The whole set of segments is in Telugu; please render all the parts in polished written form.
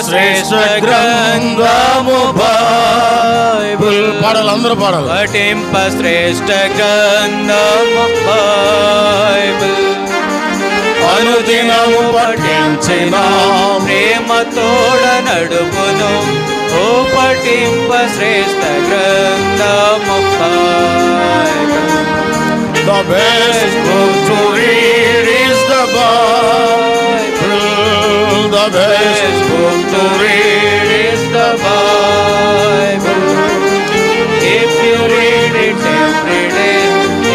శ్రేష్ఠ గ్రంథము బైబిల్. పాడాలి, అందరూ పాడాలి. పఠింప శ్రేష్ఠ గ్రంథము బైబిల్. అనుదినము పఠించిన ప్రేమతోడ నడుపును. ఓ పఠింప శ్రేష్ఠ గ్రంథము Bible. The best book to read is the Bible. The best book to read is the Bible. If you read it every day,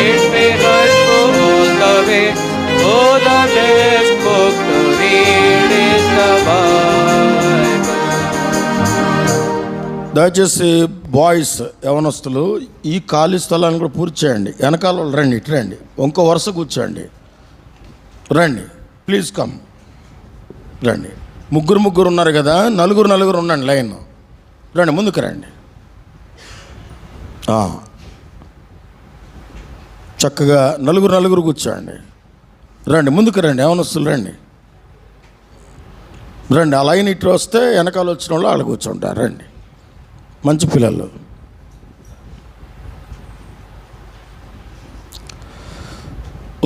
it may help you all the way. Oh, the best book to read is the Bible. దయచేసి బాయ్స్, యవనస్తులు ఈ ఖాళీ స్థలాన్ని కూడా పూర్తి చేయండి. వెనకాల వాళ్ళు రండి, ఇటు రండి, ఇంకో వరుస కూర్చోండి. రండి, ప్లీజ్ కమ్, రండి. ముగ్గురు ఉన్నారు కదా, నలుగురు ఉండండి లైన్. రండి, ముందుకు రండి. చక్కగా నలుగురు కూర్చోండి. రండి, ముందుకు రండి, యవనస్తులు రండి. రండి, ఆ లైన్ ఇటు వస్తే వెనకాల వచ్చిన వాళ్ళు వాళ్ళు కూర్చుంటారు. రండి, మంచి పిల్లలు.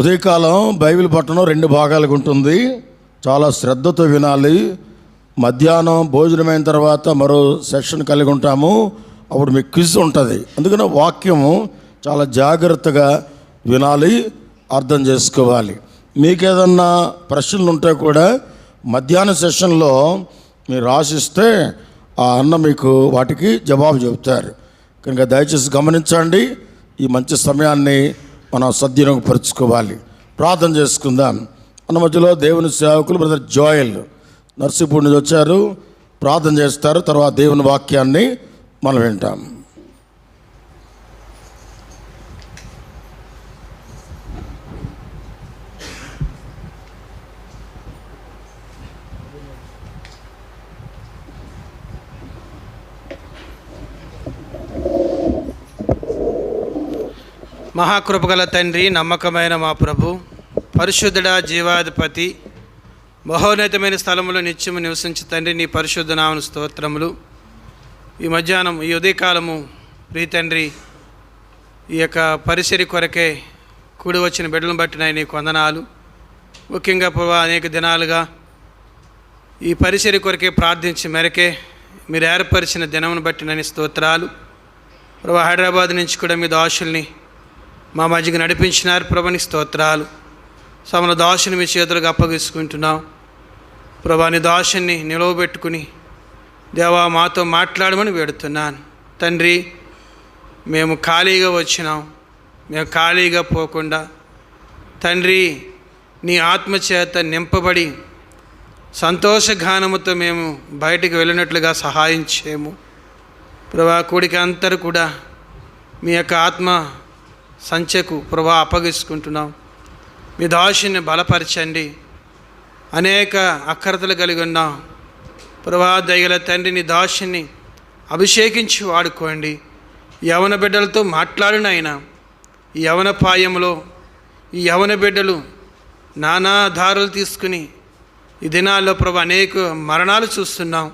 ఉదయకాలం బైబిల్ పట్టణం 2 భాగాలుగా ఉంటుంది. చాలా శ్రద్ధతో వినాలి. మధ్యాహ్నం భోజనమైన తర్వాత మరో సెషన్ కలిగి ఉంటాము. అప్పుడు మీకు క్విజ్ ఉంటుంది. అందుకని వాక్యము చాలా జాగ్రత్తగా వినాలి, అర్థం చేసుకోవాలి. మీకేదన్నా ప్రశ్నలు ఉంటే కూడా మధ్యాహ్న సెషన్లో మీరు రాసిస్తే ఆ అన్న మీకు వాటికి జవాబు చెబుతారు. కనుక దయచేసి గమనించండి. ఈ మంచి సమయాన్ని మనం సద్వినియోగపరుచుకోవాలి. ప్రార్థన చేసుకుందాం. మన మధ్యలో దేవుని సేవకులు బ్రదర్ జోయల్ నర్సీపూర్ నుంచి వచ్చారు. ప్రార్థన చేస్తారు. తర్వాత దేవుని వాక్యాన్ని మనం వింటాం. మహాకృపగల తండ్రి, నమ్మకమైన మా ప్రభు, పరిశుద్ధుడా, జీవాధిపతి, మహోన్నతమైన స్థలములో నిత్యము నివసించు తండ్రి, నీ పరిశుద్ధ నామమున స్తోత్రములు. ఈ మధ్యాహ్నం, ఈ ఉదయకాలము ప్రియ తండ్రి, ఈ యొక్క పరిసరి కొరకే కూడి వచ్చిన బిడ్డలను బట్టి నీకు వందనాలు. ముఖ్యంగా ప్రభు, అనేక దినాలుగా ఈ పరిసరి కొరకే ప్రార్థించి మేరకే మీరు ఏర్పరిచిన దినమును బట్టి నన్ను స్తోత్రాలు. ప్రభు, హైదరాబాద్ నుంచి కూడా మీ దాసుల్ని మా మధ్యకి నడిపించినారు. ప్రభుని స్తోత్రాలు. సమల దాసుని మీ చేతులకు అప్పగించుకుంటున్నాం. ప్రభా, నీ దాసుని నిలవబెట్టుకుని దేవా మాతో మాట్లాడమని వేడుతున్నాను తండ్రి. మేము ఖాళీగా వచ్చినాం, మేము ఖాళీగా పోకుండా తండ్రి నీ ఆత్మచేత నింపబడి సంతోషగానముతో మేము బయటికి వెళ్ళినట్లుగా సహాయం చేయము ప్రభా. కూడికి అందరూ కూడా మీ యొక్క ఆత్మ సంచకు ప్రభా అప్పగించుకుంటున్నాం. మీ దాసుని బలపరచండి. అనేక అక్కరతలు కలిగి ఉన్నాం ప్రభా. దయగల తండ్రి, నీ దాసుని అభిషేకించి వాడుకోండి. యవన బిడ్డలతో మాట్లాడినైనా ఈ యవన పాయంలో ఈ యవన బిడ్డలు నానా దారులు తీసుకుని ఈ దినాల్లో ప్రభా అనేక మరణాలు చూస్తున్నాం.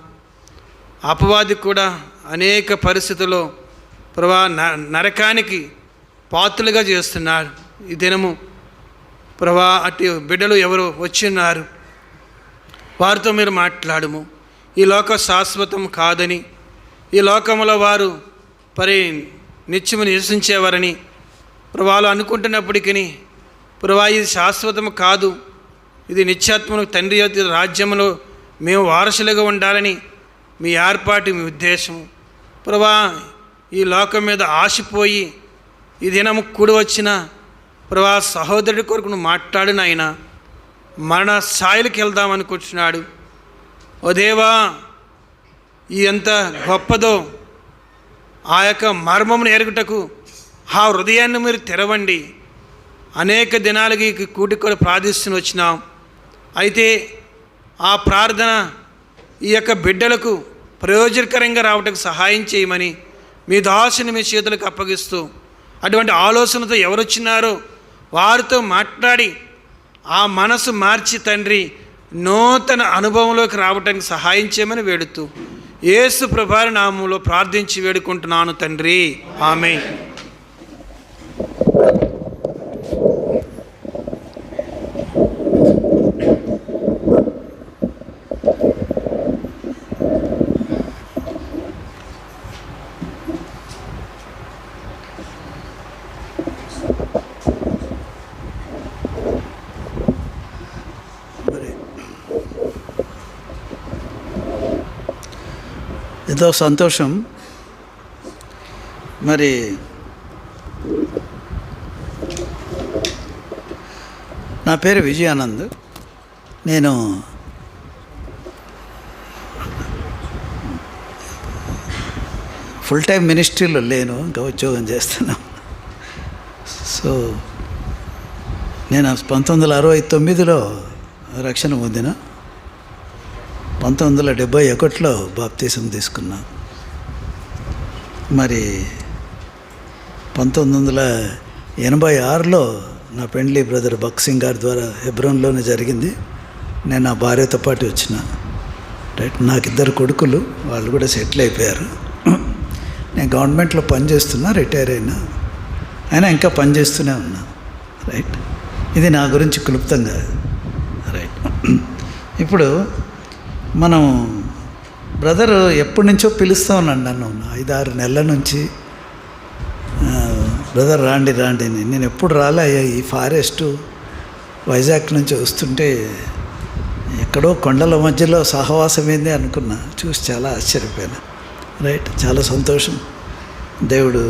అపవాది కూడా అనేక పరిస్థితుల్లో ప్రభా నరకానికి పాత్రలుగా చేస్తున్నారు. ఈ దినము ప్రభా అటు బిడ్డలు ఎవరు వచ్చిన్నారు, వారితో మీరు మాట్లాడము. ఈ లోక శాశ్వతం కాదని, ఈ లోకంలో వారు నిత్యము నివసించేవారని ప్రభాలు అనుకుంటున్నప్పటికీ ప్రభా ఇది శాశ్వతం కాదు, ఇది నిత్యాత్మను తండ్రి రాజ్యంలో మేము వారసులుగా ఉండాలని మీ ఏర్పాటు, మీ ఉద్దేశము ప్రభా. ఈ లోకం మీద ఆశపోయి ఈ దినము కూడి వచ్చిన ప్రభా సహోదరుడి కొరకు నువ్వు మాట్లాడిన ఆయన మరణ స్థాయిలకు వెళ్దామనుకుంటున్నాడు. ఓ దేవా, ఈ ఎంత గొప్పదో ఆ యొక్క మర్మమును ఎరుగుటకు ఆ హృదయాన్ని మీరు తెరవండి. అనేక దినాలకి కూటి కూడా ప్రార్థిస్తూ వచ్చినాం. అయితే ఆ ప్రార్థన ఈ యొక్క బిడ్డలకు ప్రయోజనకరంగా రావటకు సహాయం చేయమని మీ దాసుని మీ చేతులకు అప్పగిస్తూ, అటువంటి ఆలోచనతో ఎవరు వచ్చినారో వారితో మాట్లాడి ఆ మనసు మార్చి తండ్రి నూతన అనుభవంలోకి రావడానికి సహాయం చేయమని వేడుతూ యేసు ప్రభువారి నామములో ప్రార్థించి వేడుకుంటున్నాను తండ్రి, ఆమేన్. ఎంతో సంతోషం. మరి నా పేరు విజయానంద్. నేను ఫుల్ టైం మినిస్ట్రీలో లేను, ఇంకా ఉద్యోగం చేస్తున్నాను. సో నేను 1969లో రక్షణ పొందిన, 1971లో బాప్తీసం తీసుకున్నా. మరి 1986లో నా పెండ్లి బ్రదర్ బక్సింగ్ గారి ద్వారా హెబ్రోన్లోనే జరిగింది. నేను నా భార్యతో పాటు వచ్చిన. రైట్, నాకు 2 కొడుకులు, వాళ్ళు కూడా సెటిల్ అయిపోయారు. నేను గవర్నమెంట్లో పనిచేస్తున్నా, రిటైర్ అయినా, అయినా ఇంకా పనిచేస్తూనే ఉన్నా. రైట్, ఇది నా గురించి క్లుప్తంగా. రైట్, ఇప్పుడు మనం బ్రదర్ ఎప్పటి నుంచో పిలుస్తూ ఉన్నాను నన్ను, 5-6 నెలల నుంచి. బ్రదర్ రాండి రాండి అని. నేను ఎప్పుడు రాలే. ఈ ఫారెస్టు వైజాగ్ నుంచి వస్తుంటే ఎక్కడో కొండల మధ్యలో సహవాసం ఏంది అనుకున్నా. చూసి చాలా ఆశ్చర్యపోయాను. రైట్, చాలా సంతోషం. దేవుడు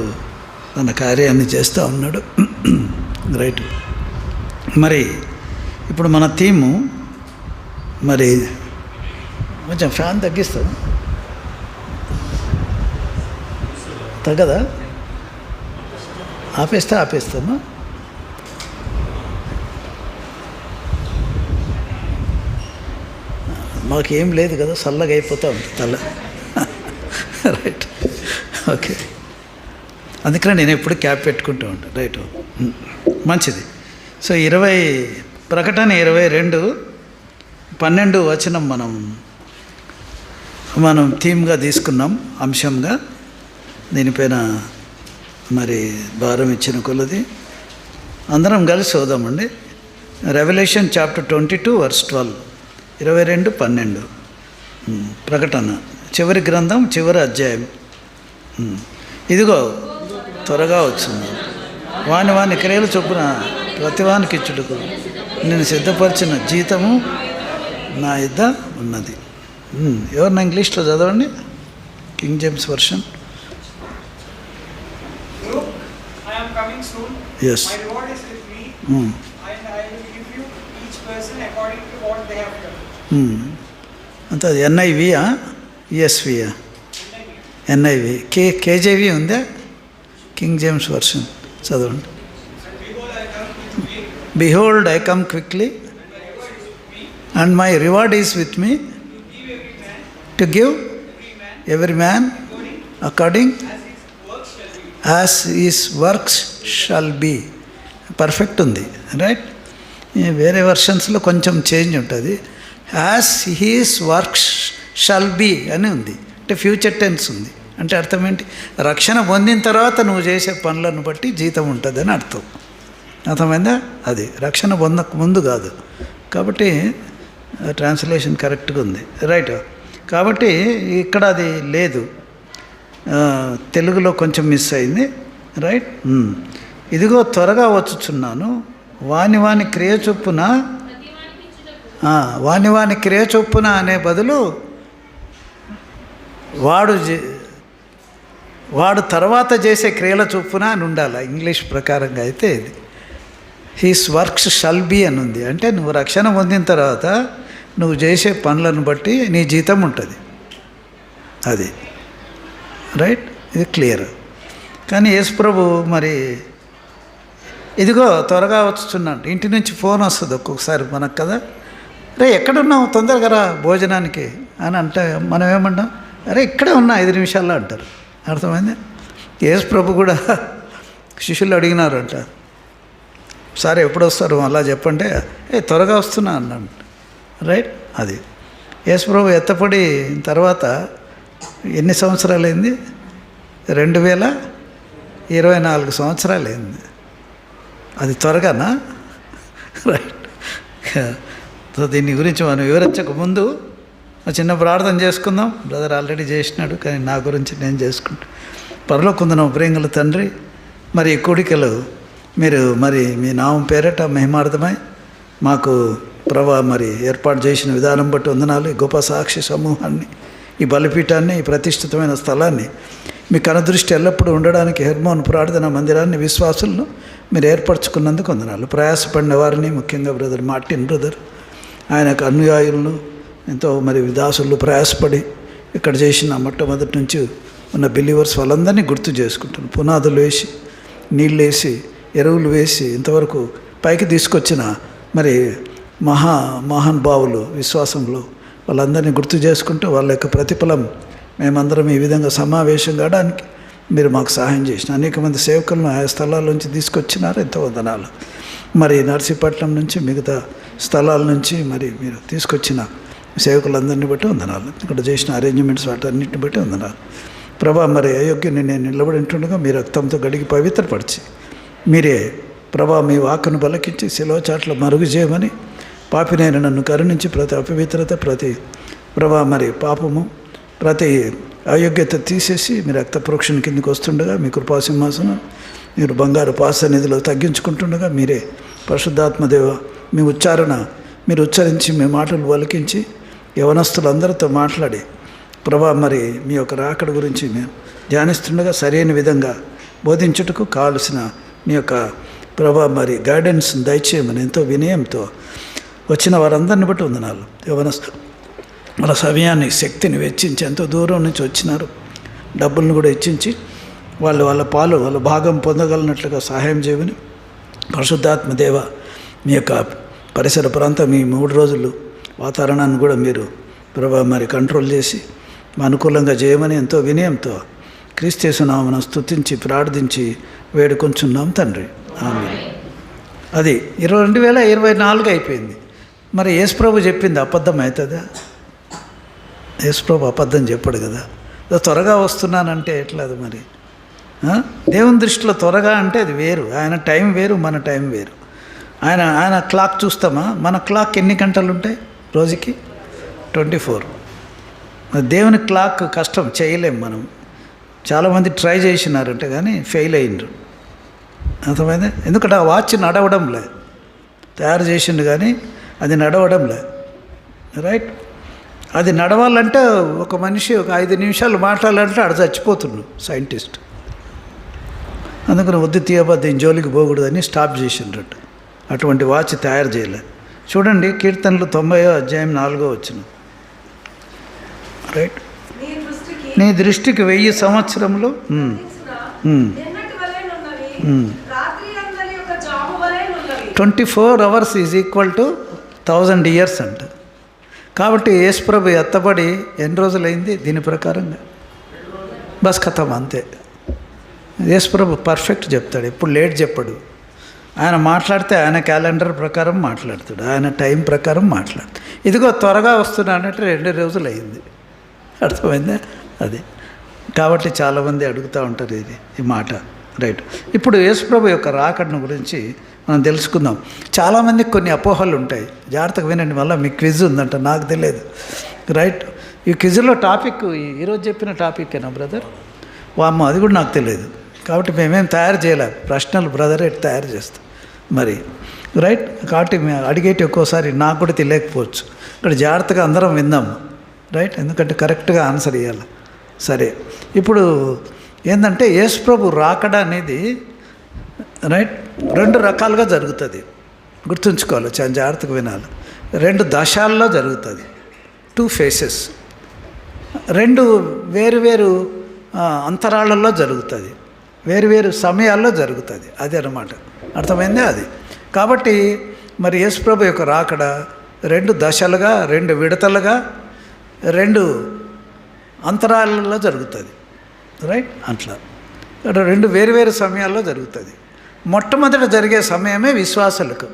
తన కార్యాన్ని చేస్తూ ఉన్నాడు. రైట్, మరి ఇప్పుడు మన థీము, మరి కొంచెం ఫ్యాన్ తగ్గిస్తాం, తగ్గదా? ఆపేస్తామా? మాకేం లేదు కదా, చల్లగా అయిపోతూ ఉంటుంది తల. Right, okay. అందుకనే నేను ఎప్పుడు క్యాప్ పెట్టుకుంటూ ఉంటాను. రైట్, మంచిది. సో ప్రకటన 22:12 వచనం మనం థీమ్గా తీసుకున్నాం, అంశంగా. దీనిపైన మరి భారం ఇచ్చిన కొలది అందరం కలిసి చదువుదామండి. Revelation chapter 22:12, 22:12. ప్రకటన చివరి గ్రంథం, చివరి అధ్యాయం. ఇదిగో త్వరగా వచ్చింది, వాని క్రియలు చొప్పున ప్రతివానికి ఇచ్చుటకు నేను సిద్ధపరిచిన జీతము నా యొద్ద ఉన్నది. ఎవరన్నా ఇంగ్లీష్లో చదవండి, king James version. Coming soon. Yes. My reward is with me, and I will give you each person according to what they have done. అంతే. NIV-ఆ ESV-ఆ? NIV. KJV ఉందా? కింగ్ జేమ్స్ వర్షన్ చదవండి. Behold, I come quickly, and my reward is with me, to give every man according as his works shall be. Perfect ఉంది. రైట్, వేరే వర్షన్స్లో కొంచెం చేంజ్ ఉంటుంది. As his works shall be అని ఉంది, అంటే ఫ్యూచర్ టెన్స్ ఉంది. అంటే అర్థం ఏంటి? రక్షణ పొందిన తర్వాత నువ్వు చేసే పనులను బట్టి జీతం ఉంటుంది అని అర్థం. అర్థమైందా? అది రక్షణ పొందక ముందు కాదు. కాబట్టి ట్రాన్స్లేషన్ కరెక్ట్గా ఉంది. రైట్, కాబట్టి ఇక్కడ అది లేదు, తెలుగులో కొంచెం మిస్ అయింది. రైట్, ఇదిగో త్వరగా వచ్చుచున్నాను, వాని క్రియ చొప్పున, వాని క్రియ చొప్పున అనే బదులు వాడు తర్వాత చేసే క్రియల చొప్పున అని ఉండాలి. ఇంగ్లీష్ ప్రకారంగా అయితే ఇది హీస్ వర్క్స్ షల్ బీ అని ఉంది. అంటే నువ్వు రక్షణ పొందిన తర్వాత నువ్వు చేసే పనులను బట్టి నీ జీతం ఉంటుంది. అది రైట్, ఇది క్లియర్. కానీ యేసు ప్రభు మరి ఇదిగో త్వరగా వచ్చుచున్నాడు, ఇంటి నుంచి ఫోన్ వస్తుంది ఒక్కొక్కసారి మనకు కదా, రే ఎక్కడున్నావు, తొందరగా రా భోజనానికి అని అంటే మనం ఏమన్నాం, అరే ఇక్కడే ఉన్నా 5 నిమిషాల్లో అంటారు. అర్థమైంది? యేసు ప్రభు కూడా శిష్యులు అడిగినారంట, సరే ఎప్పుడు వస్తారు అలా చెప్పంటే, త్వరగా వస్తున్నా అన్నాడు. రైట్. అది యేసుప్రభు ఎత్తపడి తర్వాత ఎన్ని సంవత్సరాలైంది? 2024 సంవత్సరాలైంది. అది త్వరగానా? రైట్. సో దీని గురించి మనం వివరించక ముందు చిన్న ప్రార్థన చేసుకుందాం. బ్రదర్ ఆల్రెడీ చేసినాడు, కానీ నా గురించి నేను చేసుకుంటాను. పరలోకమున్న ప్రేమగల తండ్రి, మరి ఈ కూడికలు మీరు మరి మీ నామం పేరట మహిమార్థమై మాకు ప్రభా మరి ఏర్పాటు చేసిన విధానం బట్టి వందనాలు. ఈ గొప్ప సాక్షి సమూహాన్ని, ఈ బలిపీఠాన్ని, ఈ ప్రతిష్ఠితమైన స్థలాన్ని మీ కనుదృష్టి ఎల్లప్పుడూ ఉండడానికి హెర్మోన్ ప్రార్థన మందిరాన్ని విశ్వాసులను మీరు ఏర్పరచుకున్నందుకు వందనాలు. ప్రయాసపడిన వారిని, ముఖ్యంగా బ్రదర్ మార్టిన్ బ్రదర్, ఆయనకు అనుయాయులను, ఎంతో మరి దాసులు ప్రయాసపడి ఇక్కడ చేసిన మొట్టమొదటి నుంచి ఉన్న బిలీవర్స్ వాళ్ళందరినీ గుర్తు చేసుకుంటాను. పునాదులు వేసి, నీళ్ళు వేసి, ఎరువులు వేసి ఇంతవరకు పైకి తీసుకొచ్చిన మరి మహానుభావులు విశ్వాసంలో వాళ్ళందరినీ గుర్తు చేసుకుంటూ వాళ్ళ యొక్క ప్రతిఫలం మేమందరం ఈ విధంగా సమావేశం కావడానికి మీరు మాకు సహాయం చేసిన అనేక మంది సేవకులను ఆయా స్థలాల నుంచి తీసుకొచ్చినారు. ఎంతో వందనాలు. మరి నర్సీపట్నం నుంచి మిగతా స్థలాల నుంచి మరి మీరు తీసుకొచ్చిన సేవకులందరినీ బట్టి వందనాలు. ఇక్కడ చేసిన అరేంజ్మెంట్స్ వాటన్నిటిని బట్టి వందనాలు. ప్రభా మరి అయోగ్యుని నేను నిలబడి ఉంటుండగా మీ రక్తంతో గడిగి పవిత్రపరిచి మీరే ప్రభా మీ వాక్కును బలకించి శిలువ చాట్ల మరుగు చేయమని, పాపినైన నన్ను కరుణించి ప్రతి అపవిత్రత, ప్రతి ప్రభా మరి పాపము, ప్రతి అయోగ్యత తీసేసి మీ రక్త ప్రోక్షణ కిందకి వస్తుండగా మీ కృపాసింహాసనం మీరు బంగారు పాసన్నిధిలో తగ్గించుకుంటుండగా మీరే పరిశుద్ధాత్మదేవ మీ ఉచ్చారణ మీరు ఉచ్చరించి మీ మాటలు వలికించి యవనస్తులందరితో మాట్లాడి ప్రభా మరి మీ యొక్క రాకడ గురించి మేము ధ్యానిస్తుండగా సరైన విధంగా బోధించుటకు కావలసిన మీ యొక్క ప్రభా మరి గైడెన్స్ దయచేయమని ఎంతో వినయంతో వచ్చిన వారందరిని బట్టి వందనాలు. యవనస్తు వాళ్ళ సమయాన్ని, శక్తిని వెచ్చించి ఎంతో దూరం నుంచి వచ్చినారు. డబ్బులను కూడా వెచ్చించి వాళ్ళ పాలు, వాళ్ళ భాగం పొందగలిగినట్లుగా సహాయం చేయమని పరిశుద్ధాత్మ దేవ మీ యొక్క పరిసర ప్రాంతం ఈ 3 రోజులు వాతావరణాన్ని కూడా మీరు ప్రభా మరి కంట్రోల్ చేసి అనుకూలంగా చేయమని ఎంతో వినయంతో క్రీస్తు నామమున స్తుతించి ప్రార్థించి వేడుకొంచున్నాం తండ్రి. ఆమేన్. అది 2024 అయిపోయింది. మరి యేసుప్రభు చెప్పింది అబద్ధం అవుతుందా? యేసుప్రభు అబద్ధం చెప్పడు కదా. త్వరగా వస్తున్నానంటే ఎట్లా? అది మరి దేవుని దృష్టిలో త్వరగా అంటే అది వేరు. ఆయన టైం వేరు, మన టైం వేరు. ఆయన క్లాక్ చూస్తామా? మన క్లాక్ ఎన్ని గంటలు ఉంటాయి రోజుకి? 24. దేవుని క్లాక్ కష్టం, చేయలేం మనం. చాలామంది ట్రై చేసినారంటే కానీ ఫెయిల్ అయ్యిండ్రు. అర్థమైంది? ఎందుకంటే ఆ వాచ్ నడవడంలే, తయారు చేసిండు కానీ అది నడవడంలే. రైట్. అది నడవాలంటే ఒక మనిషి ఒక 5 నిమిషాలు మాట్లాడాలంటే ఆడ చచ్చిపోతుండు సైంటిస్ట్. అందుకని వద్దు తీయబద్దు జోలికి పోకూడదని స్టాప్ చేసిండ్రట్టు. అటువంటి వాచ్ తయారు చేయలే. చూడండి కీర్తనలు 90వ అధ్యాయం 4వ వచనం. రైట్. నీ దృష్టికి 1000 సంవత్సరములు 24 hours is equal to 1000 years అంట. కాబట్టి యేసుప్రభు ఎత్తబడి ఎన్ని రోజులైంది దీని ప్రకారంగా? బస్ కథం, అంతే. యేసుప్రభు పర్ఫెక్ట్ చెప్తాడు, ఎప్పుడు లేట్ చెప్పడు. ఆయన మాట్లాడితే ఆయన క్యాలెండర్ ప్రకారం మాట్లాడతాడు, ఆయన టైం ప్రకారం మాట్లాడతాడు. ఇదిగో త్వరగా వస్తున్నానంటే 2 రోజులు అయింది. అర్థమైందా? అది కాబట్టి చాలామంది అడుగుతూ ఉంటారు ఈ మాట. రైట్. ఇప్పుడు యేసుప్రభు యొక్క రాకడను గురించి మనం తెలుసుకుందాం. చాలామందికి కొన్ని అపోహలు ఉంటాయి. జాగ్రత్తగా వినండి. మళ్ళీ మీ క్విజ్ ఉందంట, నాకు తెలియదు. రైట్. ఈ క్విజ్లో టాపిక్ ఈరోజు చెప్పిన టాపిక్కేనా బ్రదర్? వామ్మ, అది కూడా నాకు తెలియదు. కాబట్టి మేమేం తయారు చేయలే, ప్రశ్నలు బ్రదర్ ఎట్ తయారు చేస్తాం మరి. రైట్. కాబట్టి మేము అడిగేటి ఒక్కోసారి నాకు కూడా తెలియకపోవచ్చు. ఇక్కడ జాగ్రత్తగా అందరం విందాము. రైట్. ఎందుకంటే కరెక్ట్గా ఆన్సర్ ఇవ్వాలి. సరే. ఇప్పుడు ఏంటంటే యేసుప్రభు రాకడ అనేది రైట్ 2 రకాలుగా జరుగుతుంది. గుర్తుంచుకోవాలి, చాలా జాగ్రత్తగా వినాలి. 2 దశల్లో జరుగుతుంది, 2 phases. 2 వేరు అంతరాళల్లో జరుగుతుంది, వేరు సమయాల్లో జరుగుతుంది. అది అన్నమాట. అర్థమైందే? అది కాబట్టి మరి యేసుప్రభు యొక్క రాకడ 2 దశలుగా, 2 విడతలుగా, 2 అంతరాలలో జరుగుతుంది. రైట్. అట్లా 2 వేరు సమయాల్లో జరుగుతుంది. మొట్టమొదట జరిగే సమయమే విశ్వాసులకు.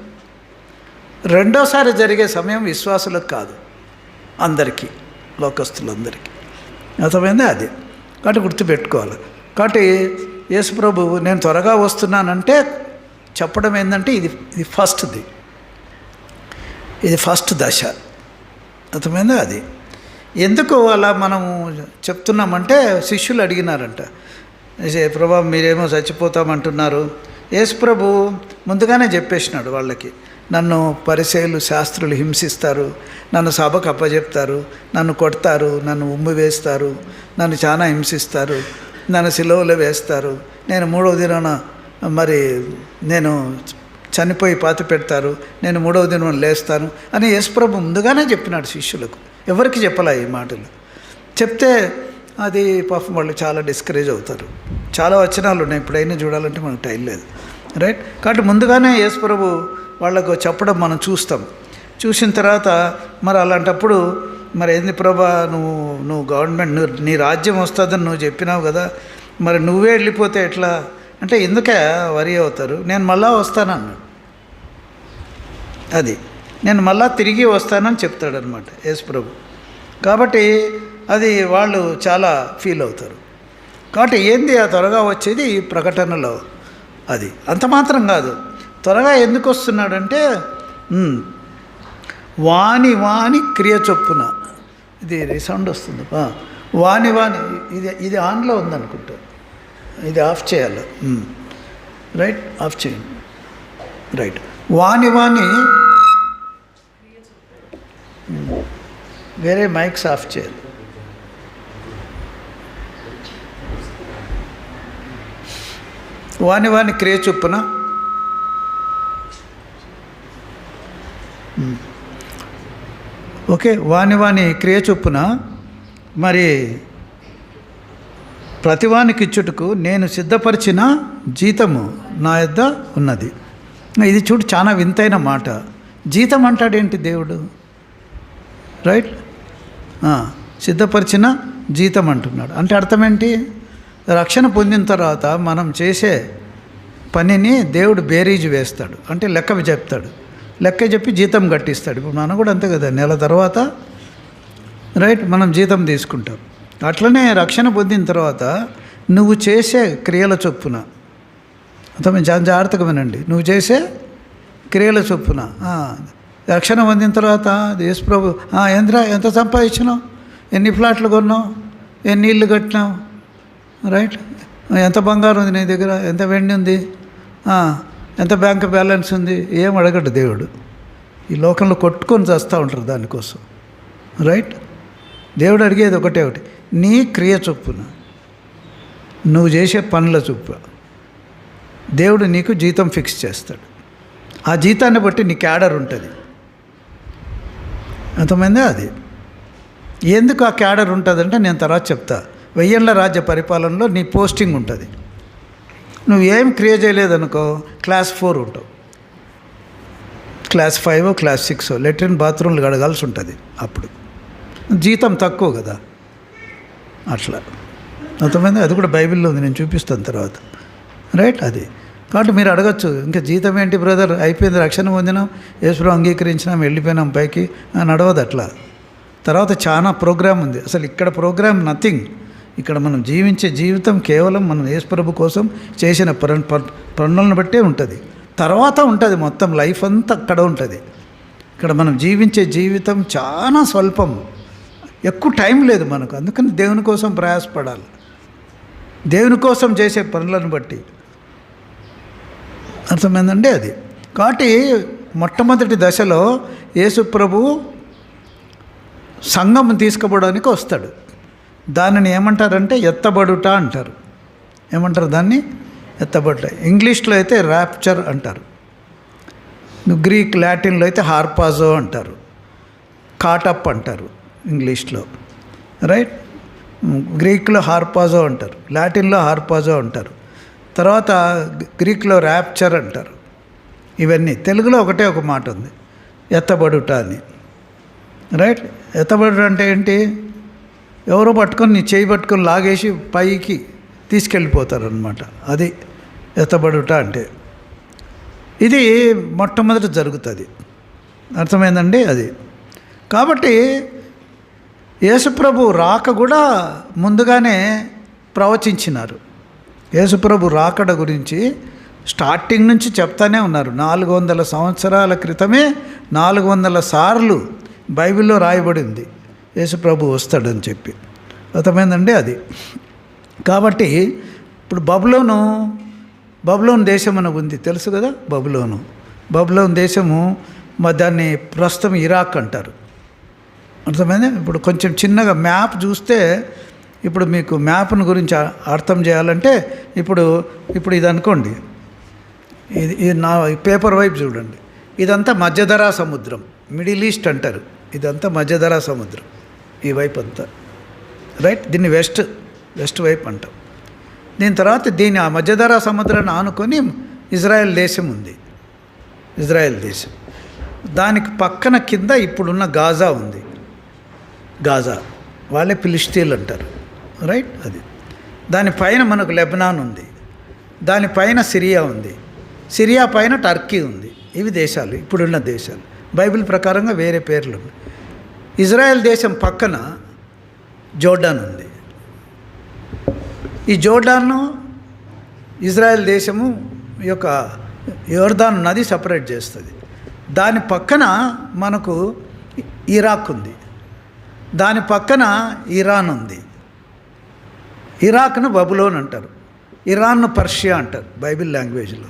రెండోసారి జరిగే సమయం విశ్వాసులకు కాదు, అందరికీ, లోకస్తులందరికీ. అర్థమైంది అది. కాబట్టి గుర్తుపెట్టుకోవాలి. కాబట్టి యేసుప్రభు నేను త్వరగా వస్తున్నానంటే చెప్పడం ఏంటంటే ఇది ఫస్ట్ దశ. అర్థమైందా? అది ఎందుకు అలా మనము చెప్తున్నామంటే శిష్యులు అడిగినారంట, ప్రభా మీరేమో చచ్చిపోతామంటున్నారు. యేసుప్రభు ముందుగానే చెప్పేసినాడు వాళ్ళకి, నన్ను పరిసయ్యులు శాస్త్రులు హింసిస్తారు, నన్ను సభకు అప్పచెప్తారు, నన్ను కొడతారు, నన్ను ఉమ్మి వేస్తారు, నన్ను చాలా హింసిస్తారు, నన్ను సిలువలో వేస్తారు, నేను 3వ దినాన మరి నేను చనిపోయి పాతి పెడతారు, నేను 3వ దినం లేస్తాను అని యేసుప్రభు ముందుగానే చెప్పినాడు శిష్యులకు. ఎవరికి చెప్పలే ఈ మాటలు. చెప్తే అది పాపం వాళ్ళు చాలా డిస్కరేజ్ అవుతారు. చాలా వచనాలు ఉన్నాయి, ఇప్పుడైనా చూడాలంటే మనకు టైం లేదు, రైట్. కాబట్టి ముందుగానే యేసుప్రభు వాళ్ళకు చెప్పడం మనం చూస్తాం. చూసిన తర్వాత మరి అలాంటప్పుడు మరి ఏంది ప్రభా, నువ్వు గవర్నమెంట్ నీ రాజ్యం వస్తుందని నువ్వు చెప్పినావు కదా, మరి నువ్వే వెళ్ళిపోతే ఎట్లా అంటే ఎందుకే వరి అవుతారు, నేను మళ్ళా వస్తానన్నాడు. అది నేను మళ్ళా తిరిగి వస్తానని చెప్తాడనమాట యేసుప్రభు. కాబట్టి అది వాళ్ళు చాలా ఫీల్ అవుతారు. కాబట్టి ఏంది ఆ త్వరగా వచ్చేది ఈ ప్రకటనలో. అది అంత మాత్రం కాదు, త్వరగా ఎందుకు వస్తున్నాడంటే వాని క్రియ చొప్పున, ఇది రీసౌండ్ వస్తుంది, వాని ఇది ఆన్లో ఉందనుకుంటా, ఇది ఆఫ్ చేయాలి, రైట్, ఆఫ్ చేయండి, రైట్. వాని వేరే మైక్స్ ఆఫ్ చేయాలి. వాని క్రియ చొప్పున ఓకే, వాని క్రియ చొప్పున మరి ప్రతివానికి ఇచ్చుటకు నేను సిద్ధపరిచిన జీతము నా యొద్ద ఉన్నది. ఇది చూడు, చాలా వింతైన మాట. జీతం అంటాడేంటి దేవుడు, రైట్? సిద్ధపరిచిన జీతం అంటున్నాడు. అంటే అర్థం ఏంటి? రక్షణ పొందిన తర్వాత మనం చేసే పనిని దేవుడు బేరీజు వేస్తాడు, అంటే లెక్క చెప్తాడు. లెక్క చెప్పి జీతం కట్టిస్తాడు. ఇప్పుడు మనం కూడా అంతే కదా, నెల తర్వాత రైట్ మనం జీతం తీసుకుంటాం. అట్లనే రక్షణ పొందిన తర్వాత నువ్వు చేసే క్రియల చొప్పున, అర్థం చాలా జాగ్రత్తగా వినండి, నువ్వు చేసే క్రియల చొప్పున రక్షణ పొందిన తర్వాత యేసుప్రభు ఏంద్రా ఎంత సంపాదించినావు, ఎన్ని ఫ్లాట్లు కొన్నావు, ఎన్ని ఇళ్ళు కట్టినావు, రైట్, ఎంత బంగారం ఉంది నీ దగ్గర, ఎంత వెండి ఉంది, ఎంత బ్యాంక్ బ్యాలెన్స్ ఉంది, ఏం అడగడు దేవుడు. ఈ లోకంలో కొట్టుకొని చేస్తూ ఉంటారు దానికోసం, రైట్. దేవుడు అడిగేది ఒకటి, నీ క్రియ చొప్పున, నువ్వు చేసే పనుల చొప్పున దేవుడు నీకు జీతం ఫిక్స్ చేస్తాడు. ఆ జీతాన్ని బట్టి నీ క్యాడర్ ఉంటుంది. అర్థమైందా? అది ఎందుకు ఆ క్యాడర్ ఉంటుందంటే నేను తర్వాత చెప్తా. 1000 ఏళ్ల రాజ్య పరిపాలనలో నీ పోస్టింగ్ ఉంటుంది. నువ్వు ఏం క్రియ చేయలేదనుకో క్లాస్ 4 ఉంటావు, క్లాస్ 5 క్లాస్ 6 లెట్రిన్ బాత్రూమ్లు గడగాల్సి ఉంటుంది. అప్పుడు జీతం తక్కువ కదా, అట్లా. అర్థమైంది? అది కూడా బైబిల్లో ఉంది, నేను చూపిస్తాను తర్వాత, రైట్. అది కాబట్టి మీరు అడగచ్చు, ఇంకా జీతం ఏంటి బ్రదర్, అయిపోయింది, రక్షణ పొందినాం, యేసుప్రభువు అంగీకరించినాం, వెళ్ళిపోయినాం పైకి, నడవదు అట్లా. తర్వాత చాలా ప్రోగ్రామ్ ఉంది. అసలు ఇక్కడ ప్రోగ్రామ్ నథింగ్. ఇక్కడ మనం జీవించే జీవితం కేవలం మనం యేసుప్రభు కోసం చేసిన పనులను బట్టే ఉంటుంది. తర్వాత ఉంటుంది మొత్తం లైఫ్ అంతా అక్కడ ఉంటుంది. ఇక్కడ మనం జీవించే జీవితం చాలా స్వల్పం, ఎక్కువ టైం లేదు మనకు. అందుకని దేవుని కోసం ప్రయాసపడాలి, దేవుని కోసం చేసే పనులను బట్టి. అర్థమైందండి? అది కాబట్టి మొట్టమొదటి దశలో యేసుప్రభు సంఘం తీసుకుపోవడానికి వస్తాడు. దానిని ఏమంటారంటే ఎత్తబడుట అంటారు. ఏమంటారు దాన్ని? ఎత్తబడుట. ఇంగ్లీష్లో అయితే ర్యాప్చర్ అంటారు, గ్రీక్ లాటిన్లో అయితే హార్పాజో అంటారు, కాటప్ అంటారు ఇంగ్లీష్లో, రైట్. గ్రీక్లో హార్పాజో అంటారు, లాటిన్లో హార్పాజో అంటారు, తర్వాత గ్రీక్లో ర్యాప్చర్ అంటారు. ఇవన్నీ తెలుగులో ఒకటే ఒక మాట ఉంది, ఎత్తబడుట అని, రైట్. ఎత్తబడుట అంటే ఏంటి? ఎవరో పట్టుకొని నీ చేయి పట్టుకొని లాగేసి పైకి తీసుకెళ్ళిపోతారనమాట. అది ఎత్తబడుట అంటే. ఇది మొట్టమొదట జరుగుతుంది. అర్థమైందండి? అది కాబట్టి యేసుప్రభు రాక కూడా ముందుగానే ప్రవచించినారు. యేసుప్రభు రాకడ గురించి స్టార్టింగ్ నుంచి చెప్తానే ఉన్నారు. 400 సంవత్సరాల క్రితమే 400 సార్లు బైబిల్లో రాయబడింది యేసుప్రభు వస్తాడని చెప్పి. అర్థమైందండి? అది కాబట్టి ఇప్పుడు బబులోను దేశం అని ఉంది, తెలుసు కదా. బబులోను దేశము దాన్ని ప్రస్తుతం ఇరాక్ అంటారు. అర్థమైంది? ఇప్పుడు కొంచెం చిన్నగా మ్యాప్ చూస్తే, ఇప్పుడు మీకు మ్యాప్ను గురించి అర్థం చేయాలంటే ఇప్పుడు ఇది అనుకోండి, ఇది నా పేపర్ వైపు చూడండి. ఇదంతా మధ్యధరా సముద్రం, మిడిల్ ఈస్ట్ అంటారు. ఇదంతా మధ్యధరా సముద్రం, ఈ వైపు అంతా, రైట్. దీన్ని వెస్ట్ వైపు అంటాం. దీని తర్వాత ఆ మధ్యధరా సముద్రాన్ని ఆనుకొని ఇజ్రాయెల్ దేశం ఉంది. ఇజ్రాయెల్ దేశం దానికి పక్కన కింద ఇప్పుడున్న గాజా ఉంది. గాజా వాళ్ళే ఫిలిస్తీన్లు అంటారు, రైట్. అది దానిపైన మనకు లెబనాన్ ఉంది, దానిపైన సిరియా ఉంది, సిరియా పైన టర్కీ ఉంది. ఇవి దేశాలు, ఇప్పుడున్న దేశాలు. బైబిల్ ప్రకారంగా వేరే పేర్లు ఉన్నాయి. ఇజ్రాయెల్ దేశం పక్కన జోర్డాన్ ఉంది. ఈ జోర్డాను ఇజ్రాయెల్ దేశము యొక్క యోర్దాను నది సపరేట్ చేస్తుంది. దాని పక్కన మనకు ఇరాక్ ఉంది, దాని పక్కన ఇరాన్ ఉంది. ఇరాక్ను బబులోన్ అంటారు, ఇరాన్ను పర్షియా అంటారు బైబిల్ లాంగ్వేజ్లో.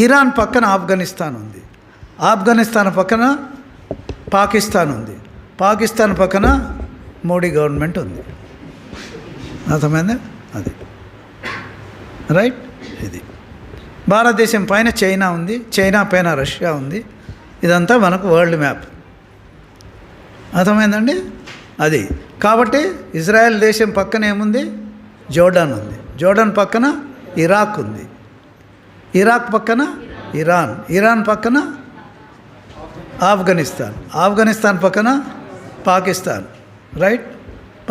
ఇరాన్ పక్కన ఆఫ్ఘనిస్తాన్ ఉంది, ఆఫ్ఘనిస్తాన్ పక్కన పాకిస్తాన్ ఉంది, పాకిస్తాన్ పక్కన మోడీ గవర్నమెంట్ ఉంది. అర్థమైందా? అది రైట్. ఇది భారతదేశం పైన చైనా ఉంది, చైనా పైన రష్యా ఉంది. ఇదంతా మనకు వరల్డ్ మ్యాప్. అర్థమైందండి? అది కాబట్టి ఇజ్రాయెల్ దేశం పక్కన ఏముంది? జోర్డాన్ ఉంది, జోర్డాన్ పక్కన ఇరాక్ ఉంది, ఇరాక్ పక్కన ఇరాన్, ఇరాన్ పక్కన ఆఫ్ఘనిస్తాన్, ఆఫ్ఘనిస్తాన్ పక్కన పాకిస్తాన్, రైట్.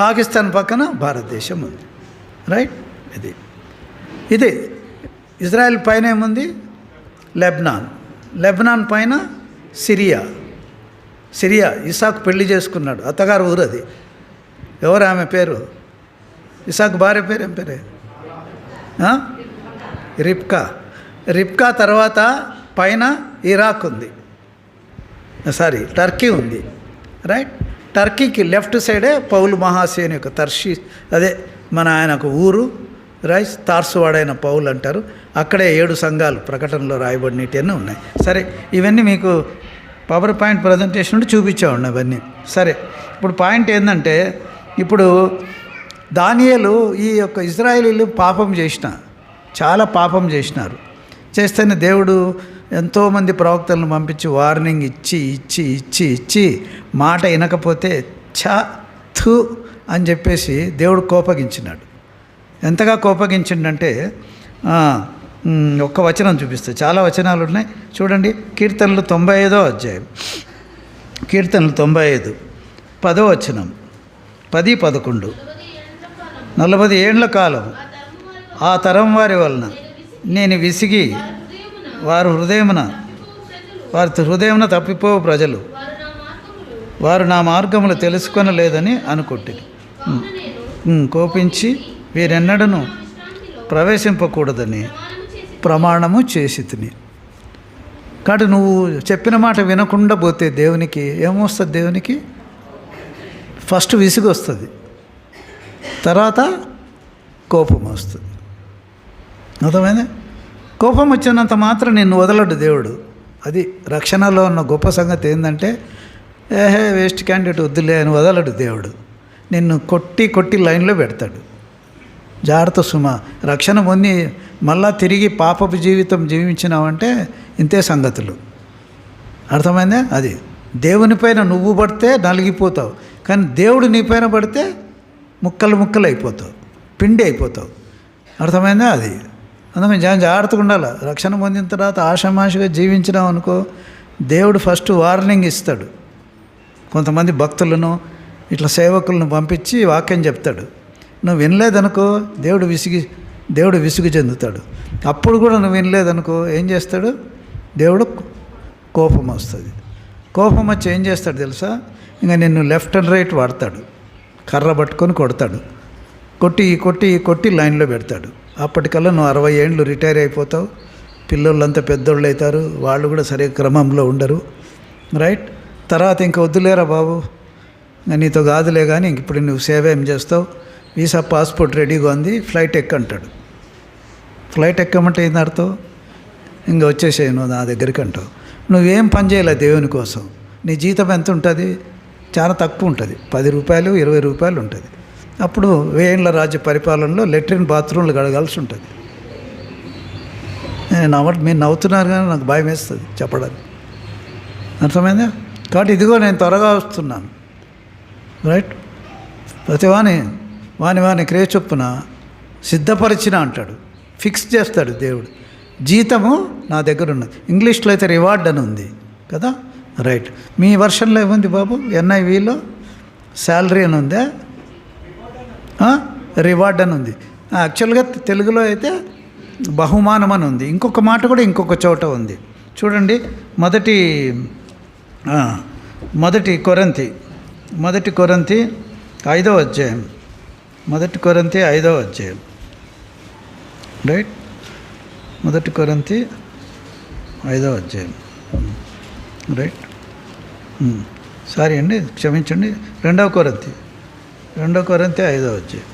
పాకిస్తాన్ పక్కన భారతదేశం ఉంది, రైట్. ఇది ఇజ్రాయెల్ పైన ఏముంది? లెబనాన్, లెబనాన్ పైన సిరియా. ఇసాకు పెళ్లి చేసుకున్నాడు, అత్తగారు ఊరు అది. ఎవరు ఆమె పేరు? ఇసాకు భార్య పేరు ఏం పేరే? రిబ్కా తర్వాత పైన ఇరాక్ ఉంది, టర్కీ ఉంది, రైట్. టర్కీకి లెఫ్ట్ సైడే పౌలు మహాసేని యొక్క తర్షీ, అదే మన ఆయనకు ఊరు, రైట్. తార్సువాడైన పౌలు అంటారు. అక్కడే 7 సంఘాలు ప్రకటనలో రాయబడినవన్నీ ఉన్నాయి. సరే, ఇవన్నీ మీకు పవర్ పాయింట్ ప్రజెంటేషన్ నుండి చూపించామండి అవన్నీ. సరే, ఇప్పుడు పాయింట్ ఏంటంటే, ఇప్పుడు దానియేలు ఈ యొక్క ఇజ్రాయేలీలు చాలా పాపం చేసినారు. చేస్తేనే దేవుడు ఎంతోమంది ప్రవక్తలను పంపించి వార్నింగ్ ఇచ్చి మాట వినకపోతే థు అని చెప్పేసి దేవుడు కోపగించినాడు. ఎంతగా కోపగించిండంటే, ఒక్క వచనం చూపిస్తే, చాలా వచనాలు ఉన్నాయి చూడండి. కీర్తనలు 95వ అధ్యాయం, కీర్తనలు 95 10వ వచనం, 10-11. 40 ఏండ్ల కాలం ఆ తరం వారి వలన నేను విసిగి వారి హృదయమున తప్పిపోవు ప్రజలు వారు నా మార్గములు తెలుసుకొనలేదని అనుకుంటుని కోపించి వీరెన్నడను ప్రవేశింపకూడదని ప్రమాణము చేసి తిని. కాబట్టి నువ్వు చెప్పిన మాట వినకుండా పోతే దేవునికి ఏమొస్తుంది? దేవునికి ఫస్ట్ విసుగు వస్తుంది, తర్వాత కోపం వస్తుంది. అర్థమైంది? కోపం వచ్చినంత మాత్రం నిన్ను వదలడు దేవుడు. అది రక్షణలో ఉన్న గొప్ప సంగతి ఏంటంటే, వేస్ట్ క్యాండిడేట్ వద్దులే అని వదలడు దేవుడు. నిన్ను కొట్టి లైన్లో పెడతాడు. జాగ్రత్త సుమా, రక్షణ పొంది మళ్ళా తిరిగి పాపపు జీవితం జీవించినావంటే ఇంతే సంగతులు. అర్థమైందా? అది దేవునిపైన నువ్వు పడితే నలిగిపోతావు, కానీ దేవుడు నీపైన పడితే ముక్కలు అయిపోతావు, పిండి అయిపోతావు. అర్థమైందా? అది అందుకని జాగ్రత్తగా ఉండాలి. రక్షణ పొందిన తర్వాత ఆషామాషిగా జీవించినావు అనుకో, దేవుడు ఫస్ట్ వార్నింగ్ ఇస్తాడు. కొంతమంది భక్తులను ఇట్లా సేవకులను పంపించి వాక్యం చెప్తాడు. నువ్వు వినలేదనుకో దేవుడు విసుగు చెందుతాడు. అప్పుడు కూడా నువ్వు వినలేదనుకో ఏం చేస్తాడు? దేవుడు కోపం వస్తుంది. కోపం వచ్చి ఏం చేస్తాడు తెలుసా? ఇంకా నిన్ను లెఫ్ట్ అండ్ రైట్ వాడతాడు, కర్ర పట్టుకొని కొడతాడు, కొట్టి కొట్టి కొట్టి లైన్లో పెడతాడు. అప్పటికల్లా నువ్వు 60 ఏండ్లు రిటైర్ అయిపోతావు, పిల్లోళ్ళంతా పెద్దోళ్ళు అవుతారు, వాళ్ళు కూడా సరే క్రమంలో ఉండరు, రైట్? తర్వాత ఇంక వద్దులేరా బాబు, నీతో కాదులే కానీ ఇంక ఇప్పుడు నువ్వు సేవ ఏం చేస్తావు, వీసా పాస్పోర్ట్ రెడీగా ఉంది, ఫ్లైట్ ఎక్కంటాడు. ఫ్లైట్ ఎక్కమంటే ఏంది అర్థం? ఇంక వచ్చేసేయి నువ్వు నా దగ్గరికి అంటావు. నువ్వేం పని చేయలే దేవుని కోసం. నీ జీతం ఎంత ఉంటుంది? చాలా తక్కువ ఉంటుంది, 10 రూపాయలు 20 రూపాయలు ఉంటుంది. అప్పుడు 1000 ఏళ్ల రాజ్య పరిపాలనలో లెట్రిన్ బాత్రూమ్లు గడగాల్సి ఉంటుంది. మీరు నవ్వుతున్నారు కానీ నాకు భయం వేస్తుంది చెప్పడానికి, అర్థమైందా? కాబట్టి ఇదిగో నేను త్వరగా వస్తున్నాను, రైట్? ప్రతివాని వాని క్రియ చొప్పున సిద్ధపరిచిన అంటాడు, ఫిక్స్ చేస్తాడు దేవుడు. జీతము నా దగ్గర ఉన్నది. ఇంగ్లీష్లో అయితే రివార్డ్ అని ఉంది కదా, రైట్? మీ వర్షన్లో ఏముంది బాబు? NIVలో శాలరీ అని ఉందా? రివార్డ్ అని ఉంది. యాక్చువల్గా తెలుగులో అయితే బహుమానం అని ఉంది. ఇంకొక మాట కూడా ఇంకొక చోట ఉంది చూడండి. మొదటి కొరింథీ 5వ అధ్యాయం, 5వ అధ్యాయం, రైట్? 5వ అధ్యాయం, రైట్? సారీ అండి, క్షమించండి. 2వ కొరింథీ 5వ అధ్యాయం,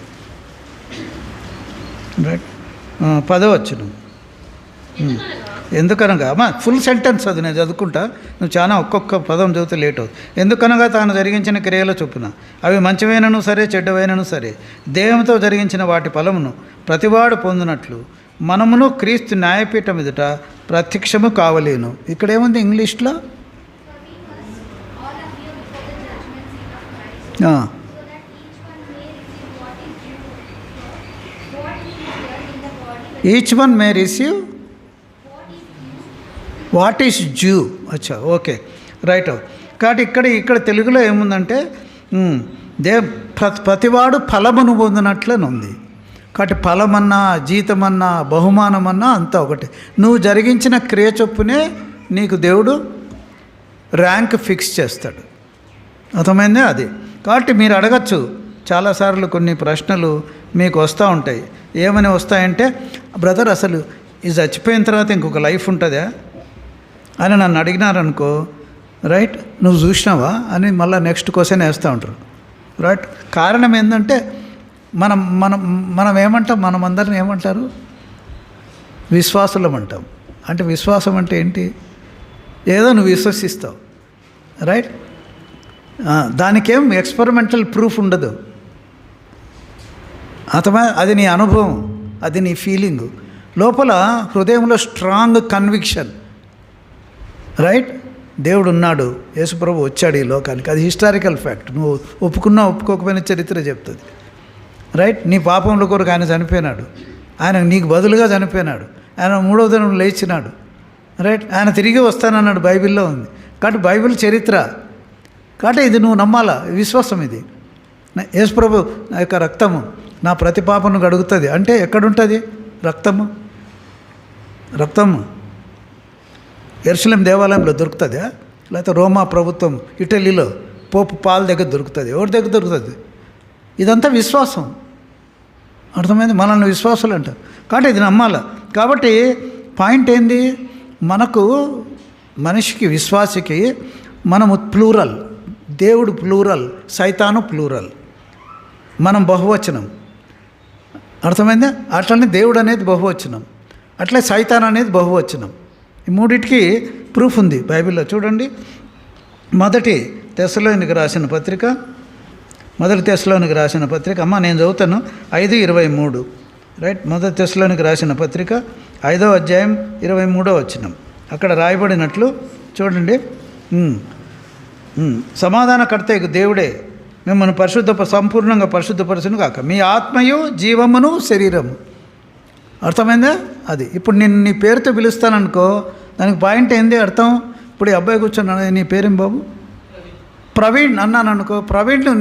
రైట్? 10వ వచనం. ఎందుకనగా ఫుల్ సెంటెన్స్ అది నేను చదువుకుంటా, నువ్వు చాలా ఒక్కొక్క పదం చదివితే లేట్ అవుతుంది. ఎందుకనగా తాను జరిగించిన క్రియల చొప్పున అవి మంచివైనను సరే చెడ్డవైనను సరే దేవునితో జరిగించిన వాటి ఫలమును ప్రతివాడు పొందినట్లు మనమును క్రీస్తు న్యాయపీఠం ఎదుట ప్రత్యక్షము కావలేను. ఇక్కడేముంది ఇంగ్లీష్లో? Each one May receive what is due. అచ్చా, ఓకే, రైట్. కాబట్టి ఇక్కడ తెలుగులో ఏముందంటే ప్రతివాడు ఫలమును పొందినట్లని ఉంది. కాబట్టి ఫలమన్నా జీతమన్నా బహుమానమన్నా అంతా ఒకటి. నువ్వు జరిగించిన క్రియ చొప్పునే నీకు దేవుడు ర్యాంక్ ఫిక్స్ చేస్తాడు, అర్థమైందే అది. కాబట్టి మీరు అడగచ్చు చాలాసార్లు కొన్ని ప్రశ్నలు మీకు వస్తూ ఉంటాయి. ఏమని వస్తాయంటే, బ్రదర్ అసలు ఇది చచ్చిపోయిన తర్వాత ఇంకొక లైఫ్ ఉంటుందా అని నన్ను అడిగినారనుకో, రైట్? నువ్వు చూసినావా అని మళ్ళీ నెక్స్ట్ క్వశ్చన్ వేస్తూ ఉంటారు, రైట్? కారణం ఏంటంటే మనం ఏమంటాం, మనమందరిని ఏమంటారు? విశ్వాసులం అంటాం. అంటే విశ్వాసం అంటే ఏంటి? ఏదో నువ్వు విశ్వసిస్తావు, రైట్? దానికేం ఎక్స్పెరిమెంటల్ ప్రూఫ్ ఉండదు, అది నీ అనుభవం, అది నీ ఫీలింగు, లోపల హృదయంలో స్ట్రాంగ్ కన్విక్షన్, రైట్? దేవుడు ఉన్నాడు, యేసుప్రభు వచ్చాడు ఈ లోకానికి, అది హిస్టారికల్ ఫ్యాక్ట్. నువ్వు ఒప్పుకున్నా ఒప్పుకోకపోయినా చరిత్ర చెప్తుంది, రైట్? నీ పాపంల కొరకు ఆయన చనిపోయినాడు, ఆయన నీకు బదులుగా చనిపోయినాడు, ఆయన 3వ దినం లేచినాడు, రైట్? ఆయన తిరిగి వస్తానన్నాడు, బైబిల్లో ఉంది. కాబట్టి బైబిల్ చరిత్ర, కాబట్టి ఇది నువ్వు నమ్మాలా, విశ్వాసం ఇది. యేసుప్రభు నా యొక్క రక్తము నా ప్రతి పాపను గడుగుతుంది అంటే ఎక్కడుంటుంది రక్తము? యెరూషలేం దేవాలయంలో దొరుకుతుందా? లేకపోతే రోమా ప్రభుత్వం ఇటలీలో పోపు పాల్ దగ్గర దొరుకుతుంది? ఎవరి దగ్గర దొరుకుతుంది? ఇదంతా విశ్వాసం, అర్థమైంది? మనల్ని విశ్వాసులు అంటారు. కాబట్టి ఇది నమ్మాల. కాబట్టి పాయింట్ ఏంది? మనిషికి విశ్వాసికి మనము ప్లూరల్, దేవుడు ప్లూరల్, సైతాను ప్లూరల్, మనం బహువచనం, అర్థమైందా? అట్లనే దేవుడు అనేది బహువచనం, అట్లే సైతాన్ అనేది బహువచనం. ఈ మూడింటికి ప్రూఫ్ ఉంది బైబిల్లో. చూడండి, 1 తెస్సలోనికి రాసిన పత్రిక, అమ్మ నేను చదువుతాను, 5:23, రైట్? 1 తెస్సలోనికి రాసిన పత్రిక 5వ అధ్యాయం 23వ వచనం. అక్కడ రాయబడినట్లు చూడండి, సమాధానకర్త దేవుడే మిమ్మల్ని సంపూర్ణంగా పరిశుద్ధపరచును కాక మీ ఆత్మయు జీవమును శరీరము. అర్థమైందా? అది ఇప్పుడు నేను నీ పేరుతో పిలుస్తాననుకో, దానికి పాయింట్ ఏంది అర్థం? ఇప్పుడు ఈ అబ్బాయి కూర్చొని నీ పేరేం బాబు? ప్రవీణ్ అన్నాను అనుకో,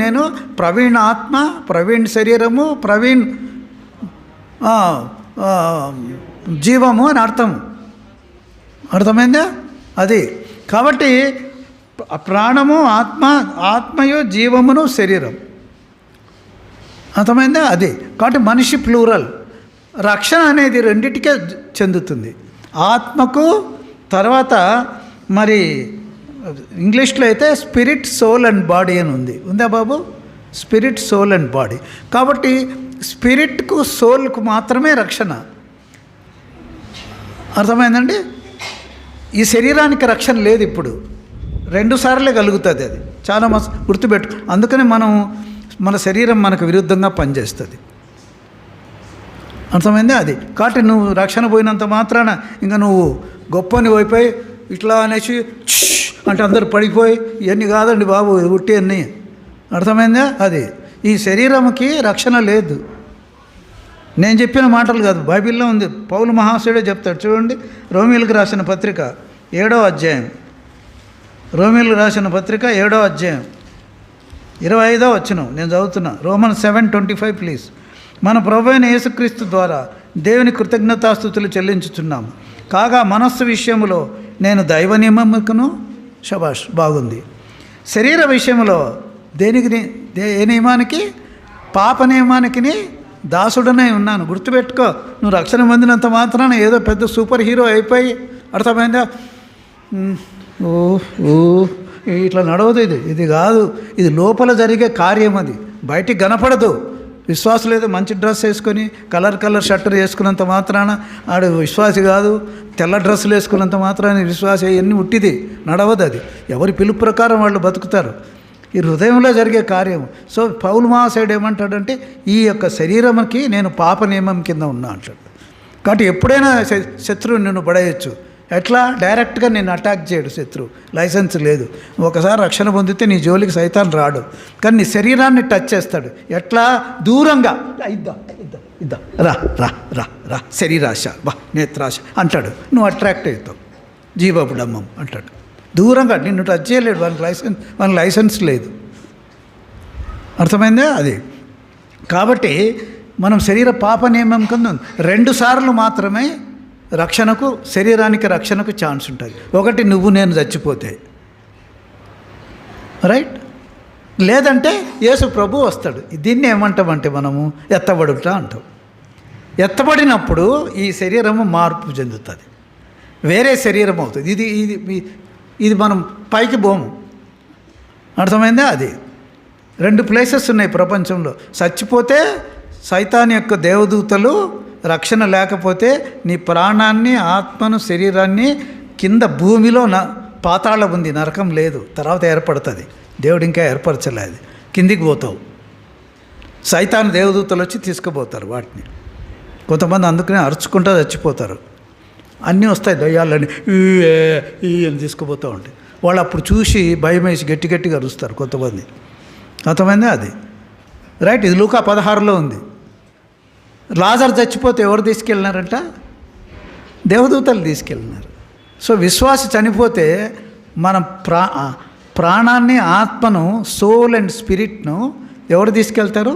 నేను ప్రవీణ్ ఆత్మ, ప్రవీణ్ శరీరము, ప్రవీణ్ జీవము అని అర్థం, అర్థమైందా? అది కాబట్టి ప్రాణము ఆత్మయు జీవమును శరీరం. అర్థమైందా? అది కాబట్టి మనిషి ప్లూరల్. రక్షణ అనేది రెండిటికే చెందుతుంది, ఆత్మకు, తర్వాత మరి ఇంగ్లీష్లో అయితే స్పిరిట్, సోల్ అండ్ బాడీ అని ఉంది. ఉందా బాబు? Spirit, soul and body. కాబట్టి స్పిరిట్కు, సోల్కు మాత్రమే రక్షణ. అర్థమైందండి? ఈ శరీరానికి రక్షణ లేదు. ఇప్పుడు 2 సార్లే కలుగుతుంది. అది చాలా గుర్తుపెట్టు. అందుకని మన శరీరం మనకు విరుద్ధంగా పనిచేస్తుంది. అర్థమైంది? అది కాబట్టి నువ్వు రక్షణ పోయినంత మాత్రాన ఇంకా నువ్వు గొప్పని అయిపోయి ఇట్లా అనేసి అంటే అందరు పడిపోయి ఇవన్నీ కాదండి బాబు, ఉట్టి అన్నీ. అర్థమైందా? అది ఈ శరీరంకి రక్షణ లేదు. నేను చెప్పిన మాటలు కాదు, బైబిల్లో ఉంది. పౌలు మహాశయుడే చెప్తాడు. చూడండి, రోమీలకు రాసిన పత్రిక 7వ అధ్యాయం. రోమీలకు రాసిన పత్రిక 7వ అధ్యాయం 25వ వచనం నేను చదువుతున్నా. Romans 7:25 please. మన ప్రభువైన యేసుక్రీస్తు ద్వారా దేవుని కృతజ్ఞతాస్తుతులు చెల్లించుచున్నాము. కాగా మనస్సు విషయంలో నేను దైవ నియమముకును, శబాష్ బాగుంది, శరీర విషయంలో దేనికి, ఏ నియమానికి? పాప నియమానికి దాసుడనే ఉన్నాను. గుర్తుపెట్టుకో, నువ్వు రక్షణ పొందినంత మాత్రాన ఏదో పెద్ద సూపర్ హీరో అయిపోయి, అర్థమైందా, ఇట్లా నడవదు. ఇది కాదు. ఇది లోపల జరిగే కార్యం. అది బయటికి కనపడదు. విశ్వాసం లేదు. మంచి డ్రెస్ వేసుకొని కలర్ షర్టర్ వేసుకున్నంత మాత్రాన ఆడు విశ్వాసి కాదు. తెల్ల డ్రెస్సులు వేసుకున్నంత మాత్రాన విశ్వాసి అవన్నీ ఉట్టిది, నడవదు. అది ఎవరి పిలుపు ప్రకారం వాళ్ళు బతుకుతారు. ఈ హృదయంలో జరిగే కార్యం. సో పౌలు మహాశయుడు ఏమంటాడంటే, ఈ యొక్క శరీరంకి నేను పాప నియమం కింద ఉన్నా అంటాడు. కాబట్టి ఎప్పుడైనా శత్రువు నిన్ను పడేయచ్చు. ఎట్లా? డైరెక్ట్గా నేను అటాక్ చేయడు శత్రువు. లైసెన్స్ లేదు. ఒకసారి రక్షణ పొందితే నీ జోలికి సైతాన్ రాడు, కానీ నీ శరీరాన్ని టచ్ చేస్తాడు. ఎట్లా? దూరంగా ఇద్దా రా రా రా రా శరీరాశ, నేత్రాశ అంటాడు. నువ్వు అట్రాక్ట్ అవుతావు. జీవపు డమ్మం అంటాడు. దూరంగా నిన్ను టచ్ చేయలేడు. వానికి లైసెన్స్ లేదు. అర్థమైందా? అది కాబట్టి మనం శరీర పాప నియమం కింద 2 సార్లు మాత్రమే రక్షణకు, శరీరానికి రక్షణకు ఛాన్స్ ఉంటుంది. ఒకటి నువ్వు నేను చచ్చిపోతే, రైట్, లేదంటే యేసు ప్రభు వస్తాడు. దీన్ని ఏమంటామంటే మనము ఎత్తబడుట అంటాం. ఎత్తబడినప్పుడు ఈ శరీరము మార్పు చెందుతుంది, వేరే శరీరం అవుతుంది. ఇది మనం పైకి పోము. అర్థమైందా? అది 2 ప్లేసెస్ ఉన్నాయి ప్రపంచంలో. చచ్చిపోతే సైతాన్ యొక్క దేవదూతలు, రక్షణ లేకపోతే నీ ప్రాణాన్ని, ఆత్మను, శరీరాన్ని కింద భూమిలో పాతాళం ఉంది, నరకం లేదు, తర్వాత ఏర్పడుతుంది. దేవుడు ఇంకా ఏర్పరచలేదు. కిందికి పోతావు. సైతాన్ దేవదూతలు వచ్చి తీసుకుపోతారు వాటిని. కొంతమంది అందుకనే అరుచుకుంటూ చచ్చిపోతారు. అన్నీ వస్తాయి, దయ్యాలని అని తీసుకుపోతూ ఉంటాయి. వాళ్ళు అప్పుడు చూసి భయం వేసి గట్టిగా అరుస్తారు కొంతమంది. అర్థమైందా? అది రైట్. ఇది లూకా 16లో ఉంది. లాజర్ చచ్చిపోతే ఎవరు తీసుకెళ్ళినారంట? దేవదూతలు తీసుకెళ్ళినారు. సో విశ్వాసి చనిపోతే మన ప్రాణాన్ని, ఆత్మను, సోల్ అండ్ స్పిరిట్ను ఎవరు తీసుకెళ్తారు?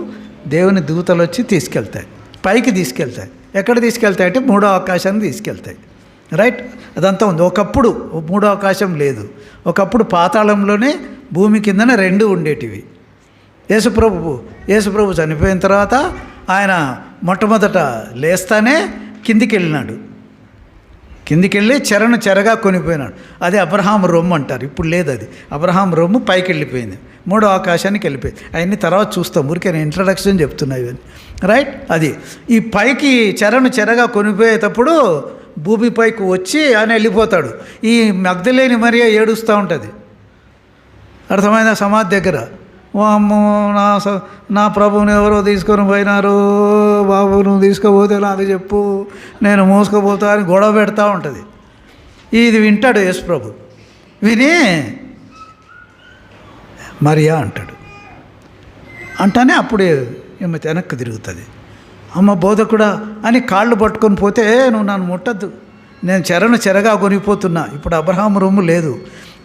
దేవుని దూతలు వచ్చి తీసుకెళ్తాయి, పైకి తీసుకెళ్తాయి. ఎక్కడ తీసుకెళ్తాయి అంటే 3వ ఆకాశాన్ని తీసుకెళ్తాయి. రైట్. అదంతా ఉంది. ఒకప్పుడు 3వ ఆకాశం లేదు. ఒకప్పుడు పాతాళంలోనే భూమి కిందన 2 ఉండేటివి. యేసుప్రభు చనిపోయిన తర్వాత ఆయన మొట్టమొదట లేస్తానే కిందికి వెళ్ళినాడు. కిందికి వెళ్ళి చెరగా కొనిపోయినాడు. అదే అబ్రహాం రొమ్ము అంటారు. ఇప్పుడు లేదు అది. అబ్రహాం రొమ్ము పైకి వెళ్ళిపోయింది, 3వ ఆకాశానికి వెళ్ళిపోయింది. అవన్నీ తర్వాత చూస్తాం. ఊరికే నేను ఇంట్రడక్షన్ చెప్తున్నా ఇవన్నీ. రైట్. అది ఈ పైకి చెరగా కొనిపోయేటప్పుడు భూమి పైకి వచ్చి ఆయన వెళ్ళిపోతాడు. ఈ మగ్దలేని మరియ ఏడుస్తూ ఉంటుంది. అర్థమైందా? సమాధి దగ్గర, అమ్మో నా ప్రభువుని ఎవరో తీసుకొని పోయినారు, బాబు నువ్వు తీసుకుపోతే నాకు చెప్పు, నేను మోసుకుపోతా అని గొడవ పెడతా ఉంటుంది. ఇది వింటాడు యేసు ప్రభు. విని మరియా అంటాడు. అంటానే అప్పుడే ఏమైతే వెనక్కి తిరుగుతుంది. అమ్మ బోధకుడా అని కాళ్ళు పట్టుకొని పోతే, నువ్వు నన్ను ముట్టద్దు, నేను చెరగా కొనిపోతున్నా. ఇప్పుడు అబ్రహాం రొమ్ము లేదు.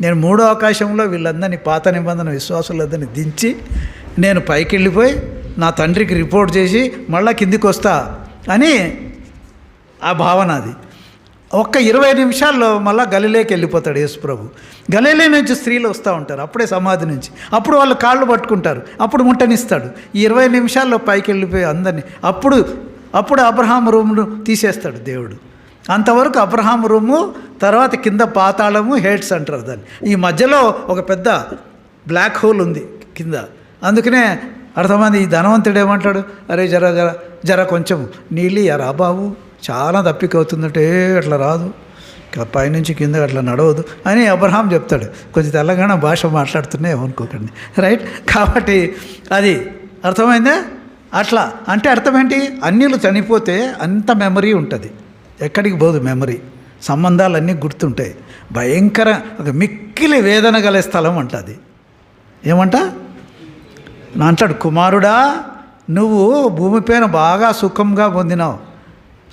నేను 3వ ఆకాశంలో వీళ్ళందరినీ, పాత నిబంధన విశ్వాసులందరినీ దించి నేను పైకి వెళ్ళిపోయి నా తండ్రికి రిపోర్ట్ చేసి మళ్ళీ కిందికి వస్తా అని ఆ భావన. అది ఒక్క 20 నిమిషాల్లో మళ్ళీ గలిలేకి వెళ్ళిపోతాడు యేసుప్రభు. గలిలే నుంచి స్త్రీలు వస్తూ ఉంటారు అప్పుడే సమాధి నుంచి. అప్పుడు వాళ్ళు కాళ్ళు పట్టుకుంటారు, అప్పుడు ముట్టనిస్తాడు. ఈ 20 నిమిషాల్లో పైకి వెళ్ళిపోయి అందరినీ అప్పుడు అబ్రహాం రూమ్ను తీసేస్తాడు దేవుడు. అంతవరకు అబ్రహాం రూము, తర్వాత కింద పాతాళము, హేడ్స్ అంటారు దాన్ని. ఈ మధ్యలో ఒక పెద్ద బ్లాక్ హోల్ ఉంది కింద. అందుకనే అర్థమైంది. ఈ ధనవంతుడు ఏమంటాడు, అరే జర కొంచెం నీళ్ళు రా బాబు, చాలా దప్పిక అవుతుందంటే అట్లా రాదు, పైనుంచి కింద అట్లా నడవదు అని అబ్రహాం చెప్తాడు. కొంచెం తెలంగాణ భాష మాట్లాడుతున్నాయి అనుకోకండి, రైట్? కాబట్టి అది అర్థమైందా? అట్లా అంటే అర్థం ఏంటి? అన్యులు చనిపోతే అంత మెమరీ ఉంటుంది, ఎక్కడికి పోదు మెమరీ, సంబంధాలన్నీ గుర్తుంటాయి. భయంకర ఒక మిక్కిలి వేదన గల స్థలం అంటది. ఏమంట అంటాడు, కుమారుడా నువ్వు భూమిపైన బాగా సుఖంగా పొందినావు,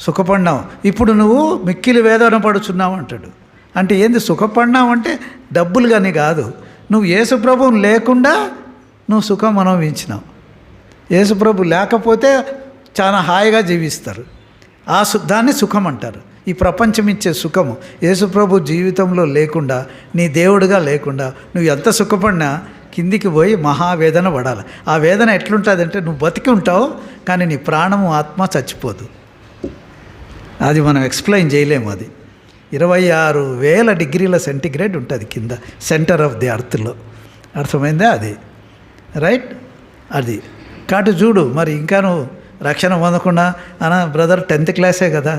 సుఖపడినావు, ఇప్పుడు నువ్వు మిక్కిలి వేదన పడుచున్నావు అంటాడు. అంటే ఏంది సుఖపడినావు అంటే డబ్బులు కానీ కాదు, నువ్వు యేసుప్రభువు లేకుండా నువ్వు సుఖం అనుభవించినావు. యేసుప్రభు లేకపోతే చాలా హాయిగా జీవిస్తారు, దాన్ని సుఖం అంటారు. ఈ ప్రపంచం ఇచ్చే సుఖము యేసుప్రభు జీవితంలో లేకుండా, నీ దేవుడిగా లేకుండా నువ్వు ఎంత సుఖపడినా కిందికి పోయి మహావేదన పడాలి. ఆ వేదన ఎట్లుంటుంది అంటే నువ్వు బతికి ఉంటావు కానీ నీ ప్రాణము ఆత్మ చచ్చిపోదు. అది మనం ఎక్స్ప్లెయిన్ చేయలేము. అది 26,000 డిగ్రీల సెంటిగ్రేడ్ ఉంటుంది కింద సెంటర్ ఆఫ్ ది అర్త్లో. అర్థమైందా? అది రైట్. అది కాటు చూడు. మరి ఇంకా నువ్వు రక్షణ పొందకుండా బ్రదర్ 10th క్లాసే కదా,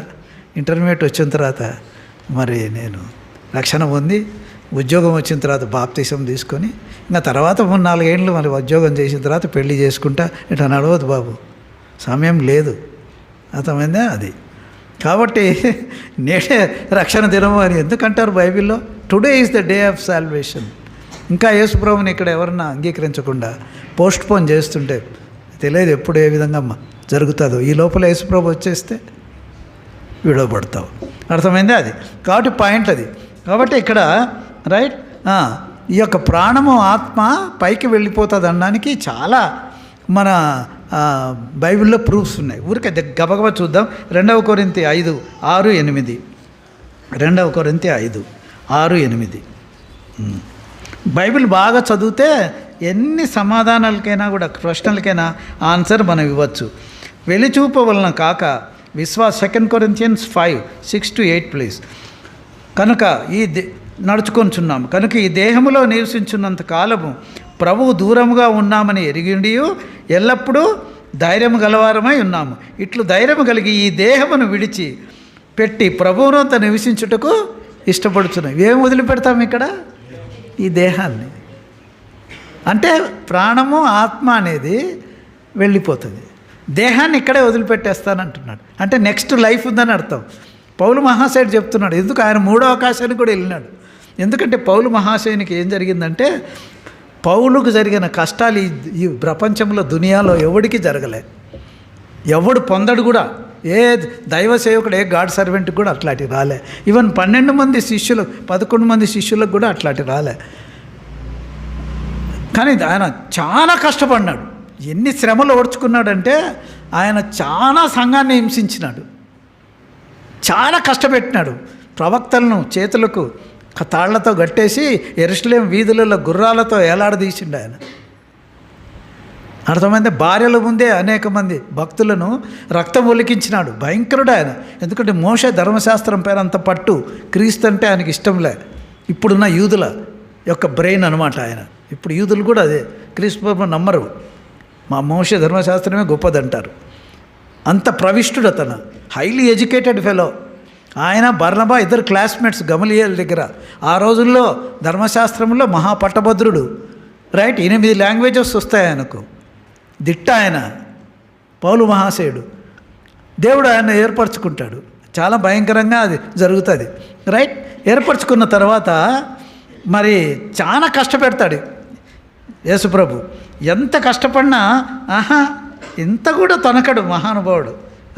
ఇంటర్మీడియట్ వచ్చిన తర్వాత మరి నేను రక్షణ పొంది ఉద్యోగం వచ్చిన తర్వాత బాప్తిసం తీసుకొని ఇంకా తర్వాత 3-4 ఏళ్ళు మరి ఉద్యోగం చేసిన తర్వాత పెళ్లి చేసుకుంటా ఇట్లా నడవదు బాబు, సమయం లేదు. అర్థమైందా? అది కాబట్టి నేడే రక్షణ దినము అని ఎందుకంటారు బైబిల్లో? Today is the day of salvation. ఇంకా యేసుప్రభుని ఇక్కడ ఎవరన్నా అంగీకరించకుండా పోస్ట్పోన్ చేస్తుంటే తెలియదు ఎప్పుడు ఏ విధంగా జరుగుతుందో. ఈ లోపల యేసుప్రభు వచ్చేస్తే విడవబడతావు. అర్థమైందా? అది కాబట్టి పాయింట్ అది. కాబట్టి ఇక్కడ రైట్ ఈ యొక్క ప్రాణము ఆత్మ పైకి వెళ్ళిపోతుంది అనడానికి చాలా మన బైబిల్లో ప్రూఫ్స్ ఉన్నాయి. ఊరికే గబగబా చూద్దాం. 2 కొరింథీ 5:6-8. 2 కొరింథీ 5:6-8. బైబిల్ బాగా చదివితే ఎన్ని సమాధానాలకైనా కూడా ప్రశ్నలకైనా ఆన్సర్ మనం ఇవ్వచ్చు. వెలిచూప వలన కాక 2 కొరింథియన్స్ 5:6-8 ప్లీజ్. కనుక నడుచుకొనిచున్నాము కనుక ఈ దేహములో నివసించున్నంత కాలము ప్రభువు దూరముగా ఉన్నామని ఎరిగిండి ఎల్లప్పుడూ ధైర్యము గలవారమై ఉన్నాము. ఇట్లు ధైర్యము కలిగి ఈ దేహమును విడిచి పెట్టి ప్రభువునంత నివసించుటకు ఇష్టపడుతున్నాం. ఏం వదిలిపెడతాము ఇక్కడ? ఈ దేహాన్ని. అంటే ప్రాణము ఆత్మ అనేది వెళ్ళిపోతుంది, దేహాన్ని ఇక్కడే వదిలిపెట్టేస్తానంటున్నాడు. అంటే నెక్స్ట్ లైఫ్ ఉందని అర్థం. పౌలు మహాశయుడు చెప్తున్నాడు. ఎందుకు ఆయన 3వ ఆకాశానికి కూడా వెళ్ళినాడు. ఎందుకంటే పౌలు మహాశయునికి ఏం జరిగిందంటే పౌలుకు జరిగిన కష్టాలు ఈ ప్రపంచంలో దునియాలో ఎవడికి జరగలే, ఎవడు పొందడు కూడా. ఏ దైవ సేవకుడు, ఏ గాడ్ సర్వెంట్కి కూడా అట్లాంటి రాలే. ఈవెన్ 11 మంది శిష్యులకు కూడా అట్లాంటి రాలే. కానీ ఆయన చాలా కష్టపడినాడు. ఎన్ని శ్రమలు ఓర్చుకున్నాడంటే ఆయన చాలా సంఘాన్ని హింసించినాడు, చాలా కష్టపెట్టినాడు. ప్రవక్తలను చేతులకు తాళ్లతో కట్టేసి యెరూషలేము వీధులలో గుర్రాలతో ఏలాడదీసిండు ఆయన. అర్థమైంది? భార్యల ముందే అనేక మంది భక్తులను రక్తం ఒలికించినాడు. భయంకరుడు ఆయన. ఎందుకంటే మోషే ధర్మశాస్త్రం పైన అంత పట్టు, క్రీస్తు అంటే ఆయనకి ఇష్టంలే. ఇప్పుడున్న యూదుల యొక్క బ్రెయిన్ అనమాట ఆయన. ఇప్పుడు యూదులు కూడా అదే, క్రీస్తు నమ్మరు, మా మోషే ధర్మశాస్త్రమే గొప్పదంటారు. అంత ప్రవిష్టుడు అతను, హైలీ ఎడ్యుకేటెడ్ ఫెలో. ఆయన బర్నబా ఇద్దరు క్లాస్మేట్స్ గమలియేల్ దగ్గర. ఆ రోజుల్లో ధర్మశాస్త్రంలో మహాపట్టభద్రుడు, రైట్. 8 లాంగ్వేజెస్ వస్తాయి ఆయనకు, దిట్ట ఆయన పౌలు మహాశయుడు. దేవుడు ఆయన ఏర్పరచుకుంటాడు. చాలా భయంకరంగా అది జరుగుతుంది, రైట్. ఏర్పరచుకున్న తర్వాత మరి చాలా కష్టపెడతాడు యేసుప్రభు. ఎంత కష్టపడినా ఇంత కూడా తనకడు మహానుభావుడు,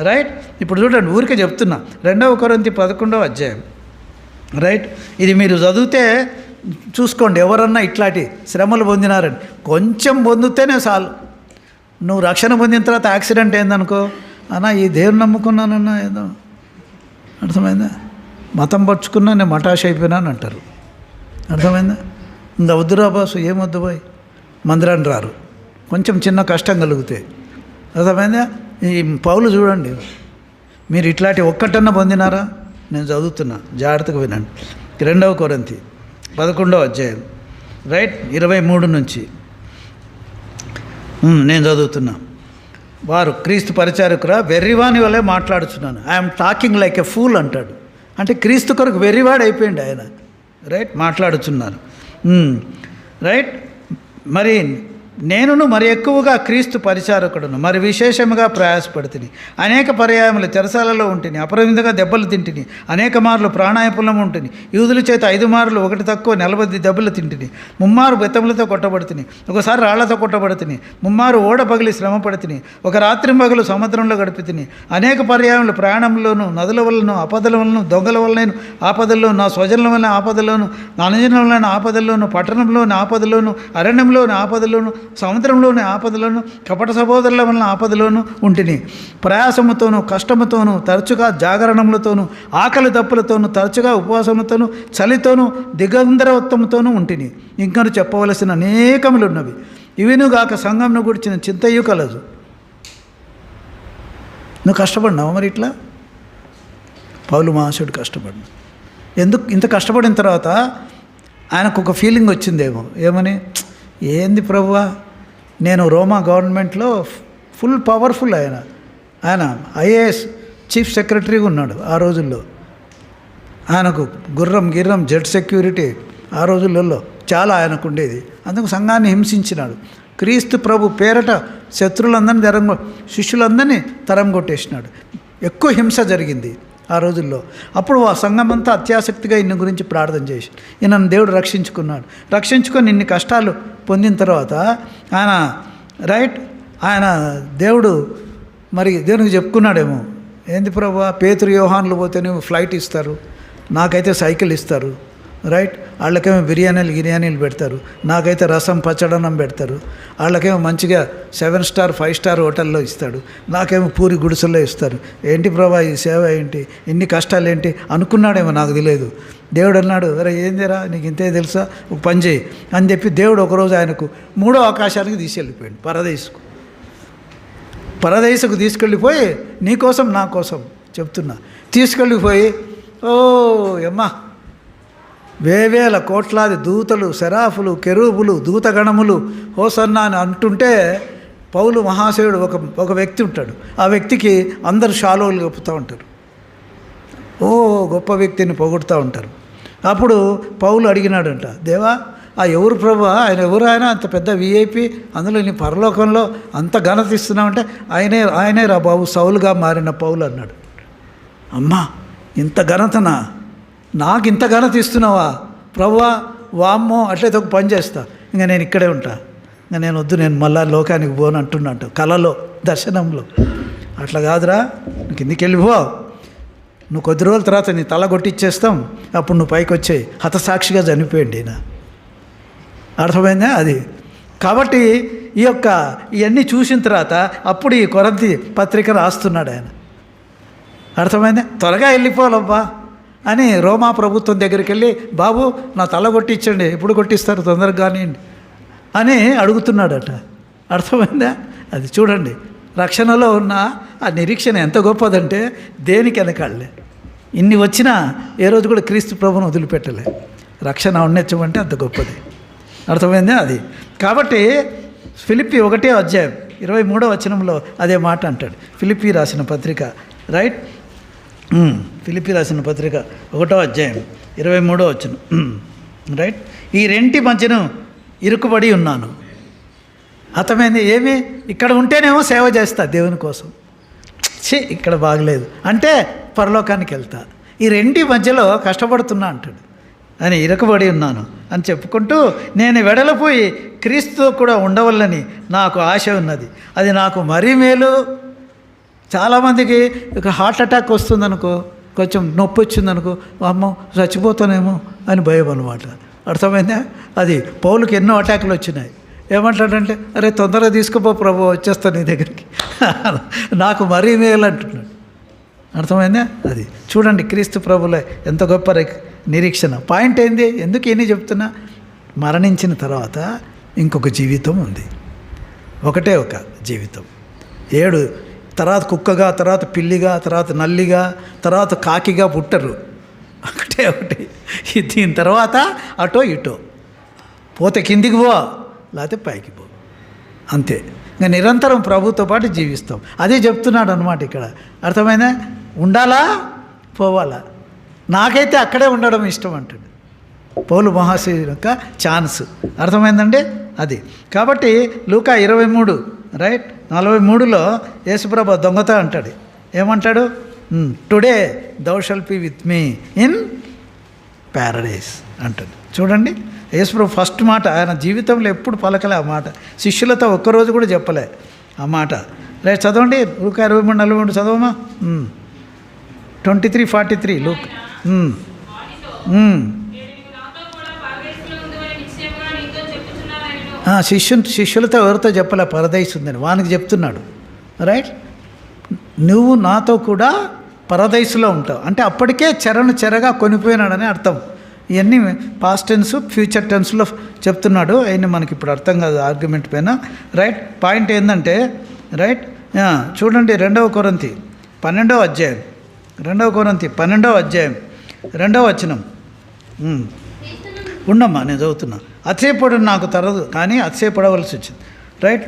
రైట్. ఇప్పుడు చూడండి, ఊరికే చెప్తున్నా, 2 కొరింథీ 11వ అధ్యాయం, రైట్. ఇది మీరు చదివితే చూసుకోండి, ఎవరన్నా ఇట్లాంటి శ్రమలు పొందినారని. కొంచెం పొందితేనే చాలు. నువ్వు రక్షణ పొందిన తర్వాత యాక్సిడెంట్ ఏందనుకో, అన్నా ఈ దేవుని నమ్ముకున్నానన్నా ఏదో, అర్థమైందా? మతం పరుచుకున్నా నేను మటాష్ అయిపోయినాను అంటారు. అర్థమైందా? ఇంకా వద్దురా బాసు, ఏమొద్దు పోయి మందిరాన్ని రారు, కొంచెం చిన్న కష్టం కలిగితే. అర్థమైందా? ఈ పౌలు చూడండి, మీరు ఇట్లాంటి ఒక్కటన్నా పొందినారా? నేను చదువుతున్నా, జాగ్రత్తగా వినండి. 2 కొరింథీ 11వ అధ్యాయం రైట్ 23 నుంచి నేను చదువుతున్నా. వారు క్రీస్తు పరిచారకురా, వెర్రివాని వల్లే మాట్లాడుతున్నాను. I'm talking like a fool అంటాడు. అంటే క్రీస్తు కొరకు వెర్రివాడు అయిపోయింది ఆయన. రైట్, మాట్లాడుతున్నారు. రైట్, మరి నేనును మరి ఎక్కువగా క్రీస్తు పరిచారకుడును, మరి విశేషముగా ప్రయాసపడుతుంది. అనేక పర్యాయములు చెరసాలలో ఉంటిని, అపరిమితంగా దెబ్బలు తింటిని, అనేక మార్లు ప్రాణాయపులం ఉంటుంది. యూదుల చేత 5 మార్లు 1 తక్కువ 40 దెబ్బలు తింటిని. 3 మారు బెత్తములతో కొట్టబడుతుంది, ఒకసారి రాళ్లతో కొట్టబడుతుంది. 3 మారు ఓడ పగిలి శ్రమ పడుతుంది, ఒక రాత్రి పగలు సముద్రంలో గడుపుతుంది. అనేక పర్యాయములు ప్రయాణంలోను, నదుల వలన ఆపదల వలన, దొంగల వలన ఆపదల్లోను, నా స్వజనుల వలన ఆపదల్లోను, నా అనుజనుల వలన ఆపదల్లోను, పట్టణంలోని ఆపదల్లోను, అరణ్యంలోని ఆపదల్లోను, సముద్రంలోని ఆపదలోను, కపట సహోదరుల వలన ఆపదలోను ఉంటిని. ప్రయాసముతోనూ కష్టముతోనూ, తరచుగా జాగరణములతోనూ, ఆకలి దప్పులతోనూ, తరచుగా ఉపవాసములతోనూ, చలితోనూ, దిగంధరత్వముతోనూ ఉంటిని. ఇంకను చెప్పవలసిన అనేకములున్నవి. ఇవినుగాక సంఘంను గురించిన చింతయు కలదు. నువ్వు కష్టపడినావు మరి ఇట్లా? పౌలు మహాశయుడు కష్టపడినా. ఎందుకు ఇంత కష్టపడిన తర్వాత ఆయనకు ఒక ఫీలింగ్ వచ్చిందేమో, ఏమని, ఏంది ప్రభువా, నేను రోమా గవర్నమెంట్లో ఫుల్ పవర్ఫుల్ ఆయన ఐఏఎస్ చీఫ్ సెక్రటరీగా ఉన్నాడు ఆ రోజుల్లో. ఆయనకు గిర్రం జెడ్ సెక్యూరిటీ ఆ రోజులలో చాలా ఆయనకు ఉండేది. అందుకు సంఘాన్ని హింసించినాడు. క్రీస్తు ప్రభు పేరట శత్రులందరినీ శిష్యులందరినీ తరం కొట్టేసినాడు. ఎక్కువ హింస జరిగింది ఆ రోజుల్లో. అప్పుడు ఆ సంఘం అంతా అత్యాసక్తిగా ఇన్ని గురించి ప్రార్థన చేసి ఈయనను దేవుడు రక్షించుకొని ఇన్ని కష్టాలు పొందిన తర్వాత ఆయన దేవుడు మరి దేవునికి చెప్పుకున్నాడేమో, ఏంది ప్రభువా, పేతురు యోహాన్లు పోతేనేమో ఫ్లైట్ ఇస్తారు, నాకైతే సైకిల్ ఇస్తారు. రైట్, వాళ్ళకేమో బిర్యానీలు పెడతారు, నాకైతే రసం పచ్చడనం పెడతారు. వాళ్ళకేమో మంచిగా 7 స్టార్ 5 స్టార్ హోటల్లో ఇస్తాడు, నాకేమో పూరి గుడిసెల్లో ఇస్తారు. ఏంటి ప్రభా ఈ సేవ ఏంటి, ఇన్ని కష్టాలు ఏంటి అనుకున్నాడేమో, నాకు తెలియదు. దేవుడు అన్నాడు, అరే ఏందిరా నీకు ఇంతే తెలుసా, ఒక పని చేయి అని చెప్పి దేవుడు ఒకరోజు ఆయనకు 3వ ఆకాశానికి తీసుకెళ్ళిపోయాడు. పరదేశకు తీసుకెళ్ళిపోయి నీకోసం నా కోసం చెప్తున్నా, తీసుకెళ్ళిపోయి అమ్మా వేవేల కోట్లాది దూతలు, శరాఫులు, కెరూబులు, దూతగణములు హోసన్నా అని అంటుంటే పౌలు మహాశయుడు ఒక వ్యక్తి ఉంటాడు. ఆ వ్యక్తికి అందరు షాలోలు కప్పుతూ ఉంటారు, గొప్ప వ్యక్తిని పొగుడుతూ ఉంటారు. అప్పుడు పౌలు అడిగినాడంట, దేవా ఆ ఎవరు ప్రభు, ఆయన ఎవరు, ఆయన అంత పెద్ద విఐపి, అందులో నీ పరలోకంలో అంత ఘనత ఇస్తున్నావంటే ఆయనే రా బాబు సౌలుగా మారిన పౌలు అన్నాడు. అమ్మా ఇంత ఘనతనా, నాకు ఇంత ఘనత ఇస్తున్నావా ప్రభువా, వామ్మో అట్లయితే ఒక పని చేస్తా, ఇంకా నేను ఇక్కడే ఉంటా, ఇంకా నేను వద్దు, నేను మళ్ళా లోకానికి పోను అంటున్నట్టు కలలో దర్శనంలో. అట్లా కాదురా, నువ్వు కిందికి వెళ్ళిపో, నువ్వు కొద్ది రోజుల తర్వాత నీ తల కొట్టిచ్చేస్తాం, అప్పుడు నువ్వు పైకి వచ్చేయి. హతసాక్షిగా చనిపోయింది ఈయన. అర్థమైందా అది? కాబట్టి ఇవన్నీ చూసిన తర్వాత అప్పుడు ఈ కొరింథీ పత్రిక రాస్తున్నాడు ఆయన. అర్థమైందా? త్వరగా వెళ్ళిపోవాలబ్బా అని రోమా ప్రభుత్వం దగ్గరికి వెళ్ళి, బాబు నా తల కొట్టించండి, ఎప్పుడు కొట్టిస్తారు తొందరగా కానివ్వండి అని అడుగుతున్నాడట. అర్థమైందా? అది చూడండి, రక్షణలో ఉన్న ఆ నిరీక్షణ ఎంత గొప్పదంటే దేనికి వెనకాడలే. ఇన్ని వచ్చినా ఏ రోజు కూడా క్రీస్తు ప్రభువును వదిలిపెట్టలే. రక్షణ ఔన్నత్యం అంత గొప్పది. అర్థమైందా అది? కాబట్టి ఫిలిప్పీ 1వ అధ్యాయం 23వ వచనంలో అదే మాట అంటాడు. ఫిలిప్పీ రాసిన పత్రిక రైట్, ఫిలిప్పీ రాసిన పత్రిక 1వ అధ్యాయం 23వ వచనం రైట్, ఈ రెంటి మధ్యను ఇరుకుబడి ఉన్నాను. అర్థమైంది? ఏమి ఇక్కడ ఉంటేనేమో సేవ చేస్తా దేవుని కోసం, ఇక్కడ బాగలేదు అంటే పరలోకానికి వెళ్తా, ఈ రెంటి మధ్యలో కష్టపడుతున్నా అంటాడు అని ఇరుకుబడి ఉన్నాను అని చెప్పుకుంటూ, నేను వెడలిపోయి క్రీస్తుతో కూడా ఉండవల్లని నాకు ఆశ ఉన్నది, అది నాకు మరీ మేలు. చాలామందికి ఇక హార్ట్ అటాక్ వస్తుందనుకో, కొంచెం నొప్పి వచ్చిందనుకో, అమ్మో చచ్చిపోతానేమో అని భయం అనమాట. అర్థమైందా? అది పౌలుకి ఎన్నో అటాకులు వచ్చినాయి. ఏమంటాడంటే, అరే తొందరగా తీసుకుపో ప్రభు, వచ్చేస్తాను నీ దగ్గరికి, నాకు మరీ మేలు అంటున్నాడు. అర్థమైందా? అది చూడండి క్రీస్తు ప్రభుల ఎంత గొప్ప నిరీక్షణ. పాయింట్ ఏంది? ఎందుకు ఎన్ని చెప్తున్నా? మరణించిన తర్వాత ఇంకొక జీవితం ఉంది. ఒకటే ఒక జీవితం. 7 తర్వాత కుక్కగా, తర్వాత పిల్లిగా, తర్వాత నల్లిగా, తర్వాత కాకిగా పుట్టరు. ఒకటి. దీని తర్వాత అటో ఇటో పోతే కిందికి పో, లేకపోతే పైకి పో, అంతే. ఇంకా నిరంతరం ప్రభుతో పాటు జీవిస్తాం. అదే చెప్తున్నాడు అనమాట ఇక్కడ. అర్థమైందా? ఉండాలా పోవాలా? నాకైతే అక్కడే ఉండడం ఇష్టం అంటాడు పౌలు మహాశయుని యొక్క ఛాన్స్. అర్థమైందండి? అది కాబట్టి లూకా 23 రైట్ 43లో యేసుప్రభు దొంగత అంటాడు. ఏమంటాడు? Today thou shall be with me in paradise అంటాడు. చూడండి, యేసుప్రభు ఫస్ట్ మాట ఆయన జీవితంలో ఎప్పుడు పలకలే ఆ మాట. శిష్యులతో ఒక్కరోజు కూడా చెప్పలే ఆ మాట. రైట్ చదవండి, లూకా 23:43 చదవమా. 23:43 లూక్. శిష్యులతో ఎవరితో చెప్పలే పరదైస్ ఉందని, వానికి చెప్తున్నాడు. రైట్, నువ్వు నాతో కూడా పరదైసులో ఉంటావు అంటే అప్పటికే చెరగా కొనిపోయినాడని అర్థం. ఇవన్నీ పాస్ట్ టెన్స్ ఫ్యూచర్ టెన్స్లో చెప్తున్నాడు. అయినా మనకి ఇప్పుడు అర్థం కాదు ఆర్గ్యుమెంట్ పైన. రైట్, పాయింట్ ఏంటంటే రైట్ చూడండి 2 కొరింథీ 12వ అధ్యాయం 2 కొరింథీ 12వ అధ్యాయం 2వ వచనం. ఉండమ్మా నేను చదువుతున్నా. అతిశయపడు నాకు తరదు కానీ అతిశయపడవలసి వచ్చింది. రైట్,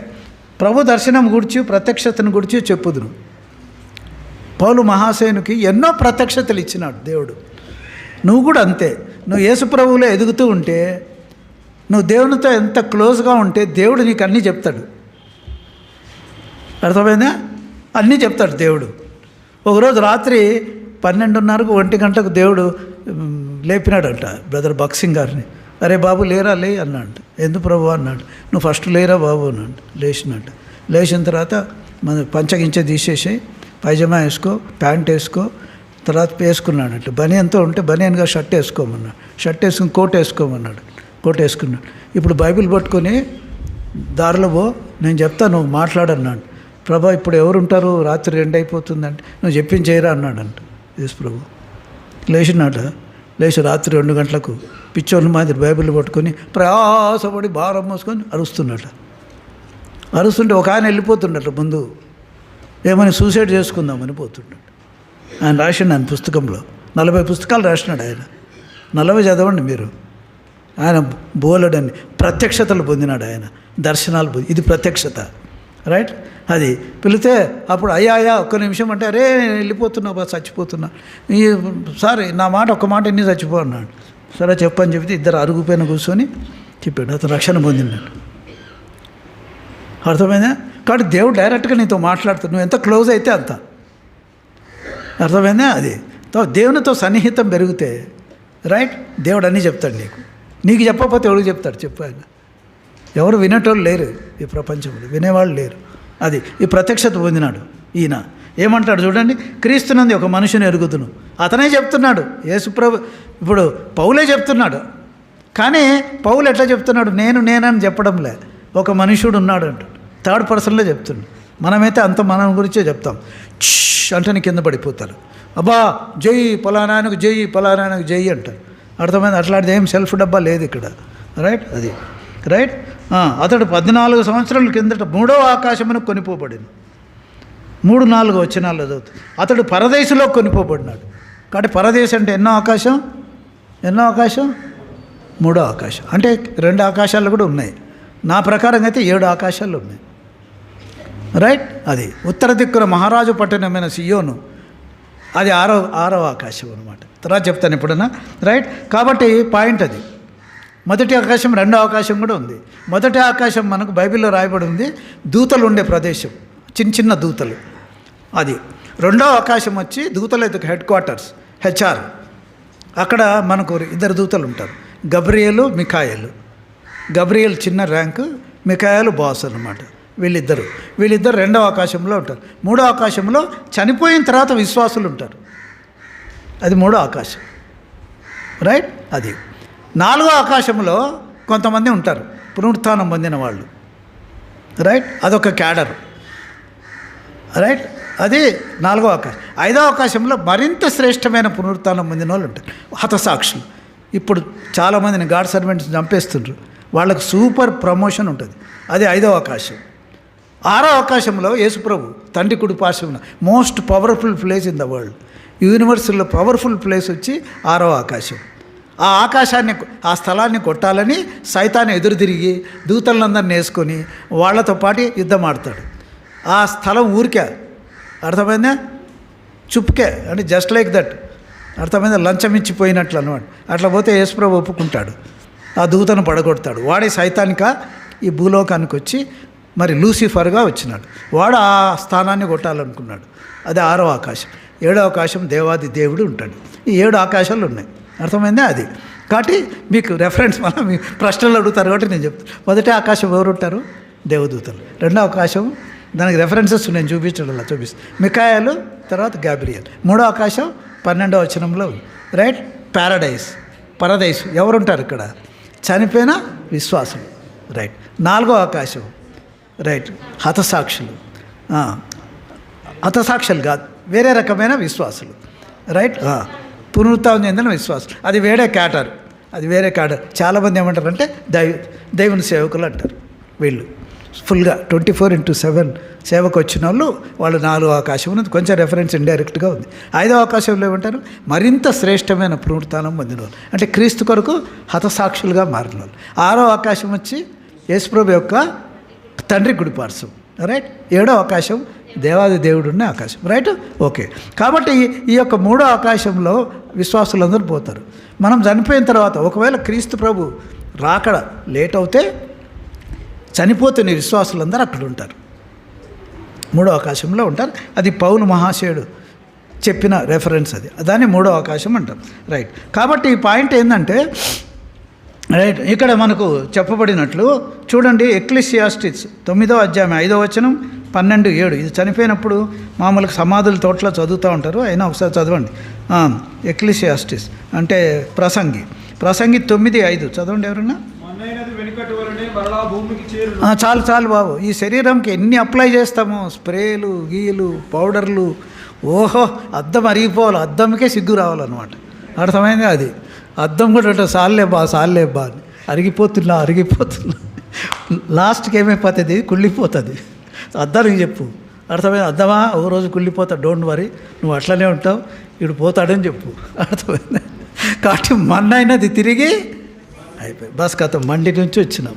ప్రభు దర్శనం గురించి ప్రత్యక్షతను గురించి చెప్పుదును. పౌలు మహాశయునికి ఎన్నో ప్రత్యక్షతలు ఇచ్చినాడు దేవుడు. నువ్వు కూడా అంతే. నువ్వు యేసు ప్రభువులో ఎదుగుతూ ఉంటే, నువ్వు దేవునితో ఎంత క్లోజ్గా ఉంటే దేవుడు నీకు అన్నీ చెప్తాడు. అర్థమైందా? అన్నీ చెప్తాడు దేవుడు. ఒకరోజు రాత్రి 12:30కు 1 గంటకు దేవుడు లేపినాడంట బ్రదర్ బక్సింగ్ గారిని. అరే బాబు లేరా లే అన్నాడు. ఎందుకు ప్రభు అన్నాడు. నువ్వు ఫస్ట్ లేరా బాబు అన్నాడు. లేచినట్టు లేచిన తర్వాత మన పంచగించే తీసేసి పైజమా వేసుకో, ప్యాంట్ వేసుకో, తర్వాత వేసుకున్నాడట. బనియన్తో ఉంటే బనియన్గా షర్ట్ వేసుకోమన్నాడు. షర్ట్ వేసుకుని కోట్ వేసుకోమన్నాడు. కోట్ వేసుకున్నాడు. ఇప్పుడు బైబిల్ పట్టుకొని దారిలో పో, నేను చెప్తా, నువ్వు మాట్లాడన్నాడు. ప్రభా ఇప్పుడు ఎవరు ఉంటారు, రాత్రి 2 అయిపోతుందంటే నువ్వు చెప్పింది చేయరా అన్నాడంట యేసు ప్రభు. లేచినాట. లేచి రాత్రి 2 గంటలకు పిచ్చోళ్ళ మాదిరి బైబిల్ పట్టుకొని ప్రయాసపడి భారం మోసుకొని అరుస్తున్నట. అరుస్తుంటే ఒక ఆయన వెళ్ళిపోతుండట ముందు. ఏమని సూసైడ్ చేసుకుందామని పోతున్నాడు. ఆయన రాసిండు ఆయన పుస్తకంలో 40 పుస్తకాలు రాసినాడు ఆయన. 40 చదవండి మీరు. ఆయన బోలెడని ప్రత్యక్షతలు పొందినాడు ఆయన. దర్శనాలు ఇది ప్రత్యక్షత. రైట్, అది పిలితే అప్పుడు అయ్యా ఒక్క నిమిషం అంటే అరే నేను వెళ్ళిపోతున్నా బా చచ్చిపోతున్నా. సారీ నా మాట ఒక్క మాట ఎన్ని చచ్చిపో అన్నాడు. సరే చెప్పని చెప్తే ఇద్దరు అరుగుపైన కూర్చొని చెప్పాడు. అతను రక్షణ పొందినాడు. అర్థమైందా? కాబట్టి దేవుడు డైరెక్ట్గా నీతో మాట్లాడుతాడు. నువ్వు ఎంత క్లోజ్ అయితే అంత. అర్థమైందా? అది దేవునితో సన్నిహితం పెరిగితే రైట్ దేవుడు అన్నీ చెప్తాడు నీకు. నీకు చెప్పకపోతే ఎవరికి చెప్తాడు చెప్పు. ఆయన ఎవరు వినేటోళ్ళు లేరు ఈ ప్రపంచంలో, వినేవాళ్ళు లేరు. అది ఈ ప్రత్యక్షత పొందినాడు ఈయన. ఏమంటాడు చూడండి, క్రీస్తునంది ఒక మనిషిని ఎరుగుదును. అతనే చెప్తున్నాడు యేసుప్రభు. ఇప్పుడు పౌలే చెప్తున్నాడు. కానీ పౌలు ఎట్లా చెప్తున్నాడు? నేనని చెప్పడంలే, ఒక మనుషుడు ఉన్నాడు అంటాడు. 3rd పర్సన్లో చెప్తున్నాడు. మనమైతే అంత మన గురించే చెప్తాం. అంటే నీ కింద పడిపోతారు. అబ్బా జై పలానాయనకు జై, పలానాయనకు జై అంటారు. అర్థమైంది? అట్లాంటిది ఏం సెల్ఫ్ డబ్బా లేదు ఇక్కడ. రైట్, అది రైట్. అతడు 14 సంవత్సరాల కిందట 3వ ఆకాశమునకు కొనిపోబడింది. 3-4 వచనాల్లో చదువుతుంది. అతడు పరదేశంలో కొనిపోబడినాడు. కాబట్టి పరదేశం అంటే ఎన్నో ఆకాశం? 3వ ఆకాశం. అంటే 2 ఆకాశాలు కూడా ఉన్నాయి. నా ప్రకారంగా అయితే 7 ఆకాశాలు ఉన్నాయి. రైట్, అది ఉత్తర దిక్కున మహారాజు పట్టణమైన సియోను, అది 6వ ఆకాశం అనమాట. తర్వాత చెప్తాను ఎప్పుడన్నా. రైట్, కాబట్టి పాయింట్ అది. మొదటి ఆకాశం, 2వ ఆకాశం కూడా ఉంది. మొదటి ఆకాశం మనకు బైబిల్లో రాయబడి ఉంది, దూతలు ఉండే ప్రదేశం, చిన్న దూతలు. అది 2వ ఆకాశం వచ్చి దూతల హెడ్ క్వార్టర్స్ HR. అక్కడ మనకు 2 దూతలు ఉంటారు, గబ్రియేలు, మిఖాయేలు. గబ్రియేల్ చిన్న ర్యాంకు, మిఖాయేలు బాస్ అన్నమాట. వీళ్ళిద్దరు 2వ ఆకాశంలో ఉంటారు. 3వ ఆకాశంలో చనిపోయిన తర్వాత విశ్వాసులు ఉంటారు. అది 3వ ఆకాశం. రైట్, అది 4వ ఆకాశంలో కొంతమంది ఉంటారు, పునరుత్థానం పొందిన వాళ్ళు. రైట్, అదొక క్యాడర్. రైట్, అది 4వ ఆకాశం. 5వ ఆకాశంలో మరింత శ్రేష్టమైన పునరుత్థానం పొందిన వాళ్ళు ఉంటారు, హతసాక్షులు. ఇప్పుడు చాలామందిని గాడ్ సర్వెంట్స్ చంపేస్తుండ్రు, వాళ్ళకు సూపర్ ప్రమోషన్ ఉంటుంది. అది 5వ ఆకాశం. 6వ ఆకాశంలో యేసుప్రభు తండ్రి కుడి పార్శ్వమున most powerful place in the world, యూనివర్స్లో పవర్ఫుల్ ప్లేస్ వచ్చి 6వ ఆకాశం. ఆ ఆకాశాన్ని, ఆ స్థలాన్ని కొట్టాలని సైతాన్ని ఎదురు తిరిగి దూతలందరిని వేసుకొని వాళ్ళతో పాటు యుద్ధం ఆడతాడు. ఆ స్థలం ఊరికే, అర్థమైందా, చుప్పుకే, అంటే జస్ట్ లైక్ దట్, అర్థమైందా, లంచం ఇచ్చిపోయినట్లు అనమాట. అట్లా పోతే యేసుప్రభు ఒప్పుకుంటాడు, ఆ దూతను పడగొడతాడు. వాడే సైతానిక ఈ భూలోకానికి వచ్చి మరి లూసిఫర్గా వచ్చినాడు. వాడు ఆ స్థానాన్ని కొట్టాలనుకున్నాడు. అది 6వ ఆకాశం. 7వ ఆకాశం దేవాది దేవుడు ఉంటాడు. ఈ 7 ఆకాశాలు ఉన్నాయి, అర్థమైందా. అది కాబట్టి మీకు రెఫరెన్స్, మనం మీ ప్రశ్నలు అడుగుతారు కాబట్టి నేను చెప్తాను. మొదటి ఆకాశం ఎవరు ఉంటారు? దేవదూతలు. 2వ ఆకాశం దానికి రెఫరెన్సెస్ నేను చూపించడం, అలా చూపిస్తాను. మికాయలు, తర్వాత గాబ్రియల్. 3వ ఆకాశం 12వ వచనంలో ఉంది, రైట్. పరదైస్ ఎవరుంటారు ఇక్కడ? చనిపోయిన విశ్వాసులు, రైట్. 4వ ఆకాశం, రైట్, హతసాక్షులు. హతసాక్షులు కాదు, వేరే రకమైన విశ్వాసులు, రైట్. పునరుత్థానం చెందిన విశ్వాసులు, అది వేరే క్యాటర్, అది వేరే క్యాటర్. చాలామంది ఏమంటారు అంటే దేవుని సేవకులు అంటారు. వీళ్ళు ఫుల్గా 24/7 సేవకు వచ్చిన వాళ్ళు 4వ ఆకాశం ఉన్నది. కొంచెం రెఫరెన్స్ ఇండైరెక్ట్గా ఉంది. 5వ ఆకాశంలో ఏమంటారు? మరింత శ్రేష్టమైన పునరుత్థానం పొందిన వాళ్ళు, అంటే క్రీస్తు కొరకు హతసాక్షులుగా మారిన వాళ్ళు. 6వ ఆకాశం వచ్చి యేసుప్రభు యొక్క తండ్రి కుడిపార్శ్వం, రైట్. 7వ ఆకాశం దేవాది దేవుడు ఉన్న ఆకాశం, రైట్. ఓకే. కాబట్టి ఈ యొక్క 3వ ఆకాశంలో విశ్వాసులందరూ పోతారు. మనం చనిపోయిన తర్వాత ఒకవేళ క్రీస్తు ప్రభు రాకడ లేట్ అవుతే చనిపోతున్న విశ్వాసులందరూ అక్కడ ఉంటారు, 3వ ఆకాశంలో ఉంటారు. అది పౌలు మహాశయుడు చెప్పిన రెఫరెన్స్, అది దాన్ని 3వ ఆకాశం అంటారు, రైట్. కాబట్టి ఈ పాయింట్ ఏంటంటే, రైట్, ఇక్కడ మనకు చెప్పబడినట్లు చూడండి, ఎక్లీసియాస్టిస్ 9వ అధ్యాయం 5వ వచనం, 12:7. ఇది చనిపోయినప్పుడు మామూలుగా సమాధుల తోటలో చదువుతూ ఉంటారు, అయినా ఒకసారి చదవండి. ఎక్లీసియాస్టిస్ అంటే ప్రసంగి 9:5 చదవండి ఎవరన్నా. చాలు బాబు, ఈ శరీరంకి ఎన్ని అప్లై చేస్తామో, స్ప్రేలు, గీలు, పౌడర్లు, ఓహో, అద్దం అరిగిపోవాలి, అద్దంకే సిగ్గు రావాలన్నమాట, అర్థమైంది. అది అద్దం కూడా సాల్లే బా అని అరిగిపోతున్నా లాస్ట్కి ఏమైపోతుంది? కుళ్ళిపోతుంది. అద్దానికి చెప్పు, అర్థమైంది. అద్దమా ఓ రోజు కుళ్ళిపోతా, డోంట్ వరీ, నువ్వు అట్లనే ఉంటావు, ఇడు పోతాడని చెప్పు, అర్థమైంది. కాబట్టి మన్న అయినది తిరిగి అయిపోయి బస్ కథం, మండి నుంచి వచ్చినాం,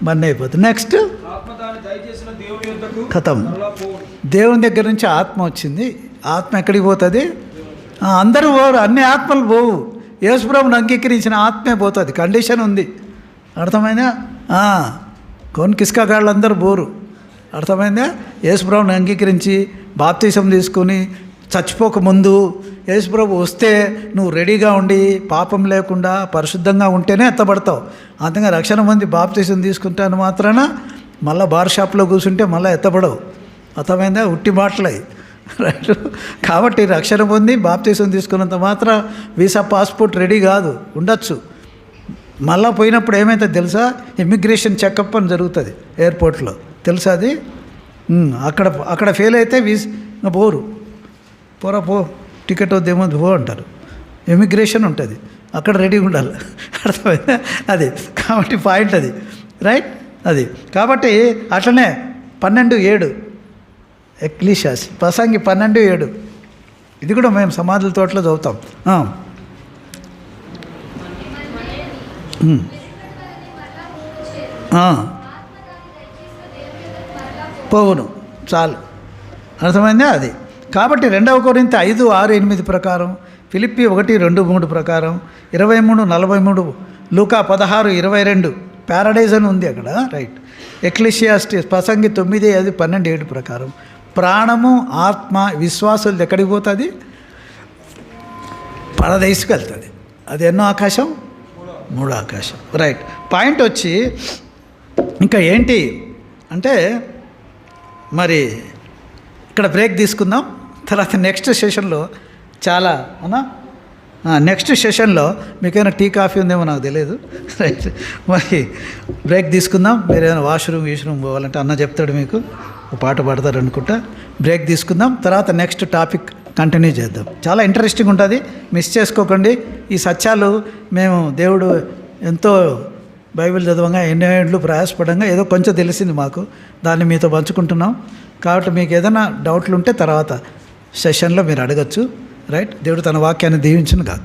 మన్న అయిపోతుంది. నెక్స్ట్ కథం, దేవుని దగ్గర నుంచి ఆత్మ వచ్చింది. ఆత్మ ఎక్కడికి పోతుంది? అందరూ పోరు, అన్ని ఆత్మలు పోవు, యేసుప్రభుని అంగీకరించిన ఆత్మే పోతుంది. కండిషన్ ఉంది, అర్థమైందా. కొన్ని కిస్కాగాళ్ళందరూ పోరు, అర్థమైందా. యేసుప్రభుని అంగీకరించి బాప్తిసం తీసుకొని చచ్చిపోకముందు యేసుప్రభు వస్తే నువ్వు రెడీగా ఉండి పాపం లేకుండా పరిశుద్ధంగా ఉంటేనే ఎత్తబడతావు. అంతగా రక్షణ మంది బాప్తిసం తీసుకుంటాను మాత్రాన మళ్ళీ బార్ షాప్లో కూర్చుంటే మళ్ళీ ఎత్తబడవు, అర్థమైందా. ఉట్టి మాటలై, రైట్. కాబట్టి రక్షణ పొంది బాప్తిసం తీసుకున్నంత మాత్రం వీసా పాస్పోర్ట్ రెడీ కాదు, ఉండొచ్చు. మళ్ళీ పోయినప్పుడు ఏమైతే తెలుసా, ఇమ్మిగ్రేషన్ చెకప్ అని జరుగుతుంది ఎయిర్పోర్ట్లో, తెలుసా అది. అక్కడ ఫెయిల్ అయితే పోరు, పో టికెట్ వద్దేమో పో అంటారు. ఇమిగ్రేషన్ ఉంటుంది, అక్కడ రెడీగా ఉండాలి, అర్థమైందా. అది కాబట్టి పాయింట్ అది, రైట్. అది కాబట్టి అట్లనే 12:7 ఎక్లీషియాస్ ప్రసంగి 12:7 ఇది కూడా మేము సమాధుల తోటలో చదువుతాం. పోవును, చాలు, అర్థమైందా. అది కాబట్టి 2 కొరింథీ 5:6-8 ప్రకారం, ఫిలిప్పీ 1:2-3 ప్రకారం, 23:43, లూకా 16:22 ప్యారడైజ్ అని ఉంది అక్కడ, రైట్. ఎక్లీషియాస్టిస్ ప్రసంగి 9:5-12 ప్రకారం ప్రాణము, ఆత్మ, విశ్వాసులు ఎక్కడికి పోతుంది? పరదైసుకు వెళ్తుంది. అది ఎన్నో ఆకాశం? 3వ ఆకాశం, రైట్. పాయింట్ వచ్చి ఇంకా ఏంటి అంటే, మరి ఇక్కడ బ్రేక్ తీసుకుందాం, తర్వాత నెక్స్ట్ సెషన్లో చాలా నెక్స్ట్ సెషన్లో మీకైనా టీ కాఫీ ఉందేమో నాకు తెలియదు. రైట్, మరి బ్రేక్ తీసుకుందాం. మీరు ఏమైనా వాష్రూమ్ పోవాలంటే అన్న చెప్తాడు, మీకు ఒక పాట పాడతారు అనుకుంటా. బ్రేక్ తీసుకుందాం, తర్వాత నెక్స్ట్ టాపిక్ కంటిన్యూ చేద్దాం. చాలా ఇంట్రెస్టింగ్ ఉంటుంది, మిస్ చేసుకోకండి. ఈ సత్యాలు మేము దేవుడు ఎంతో బైబిల్ చదవంగా ఎన్నేళ్ళు ప్రయాసపడంగా ఏదో కొంచెం తెలిసింది మాకు, దాన్ని మీతో పంచుకుంటున్నాం. కాబట్టి మీకు ఏదైనా డౌట్లు ఉంటే తర్వాత సెషన్లో మీరు అడగచ్చు. రైట్, దేవుడు తన వాక్యాన్ని దీవించును గాక.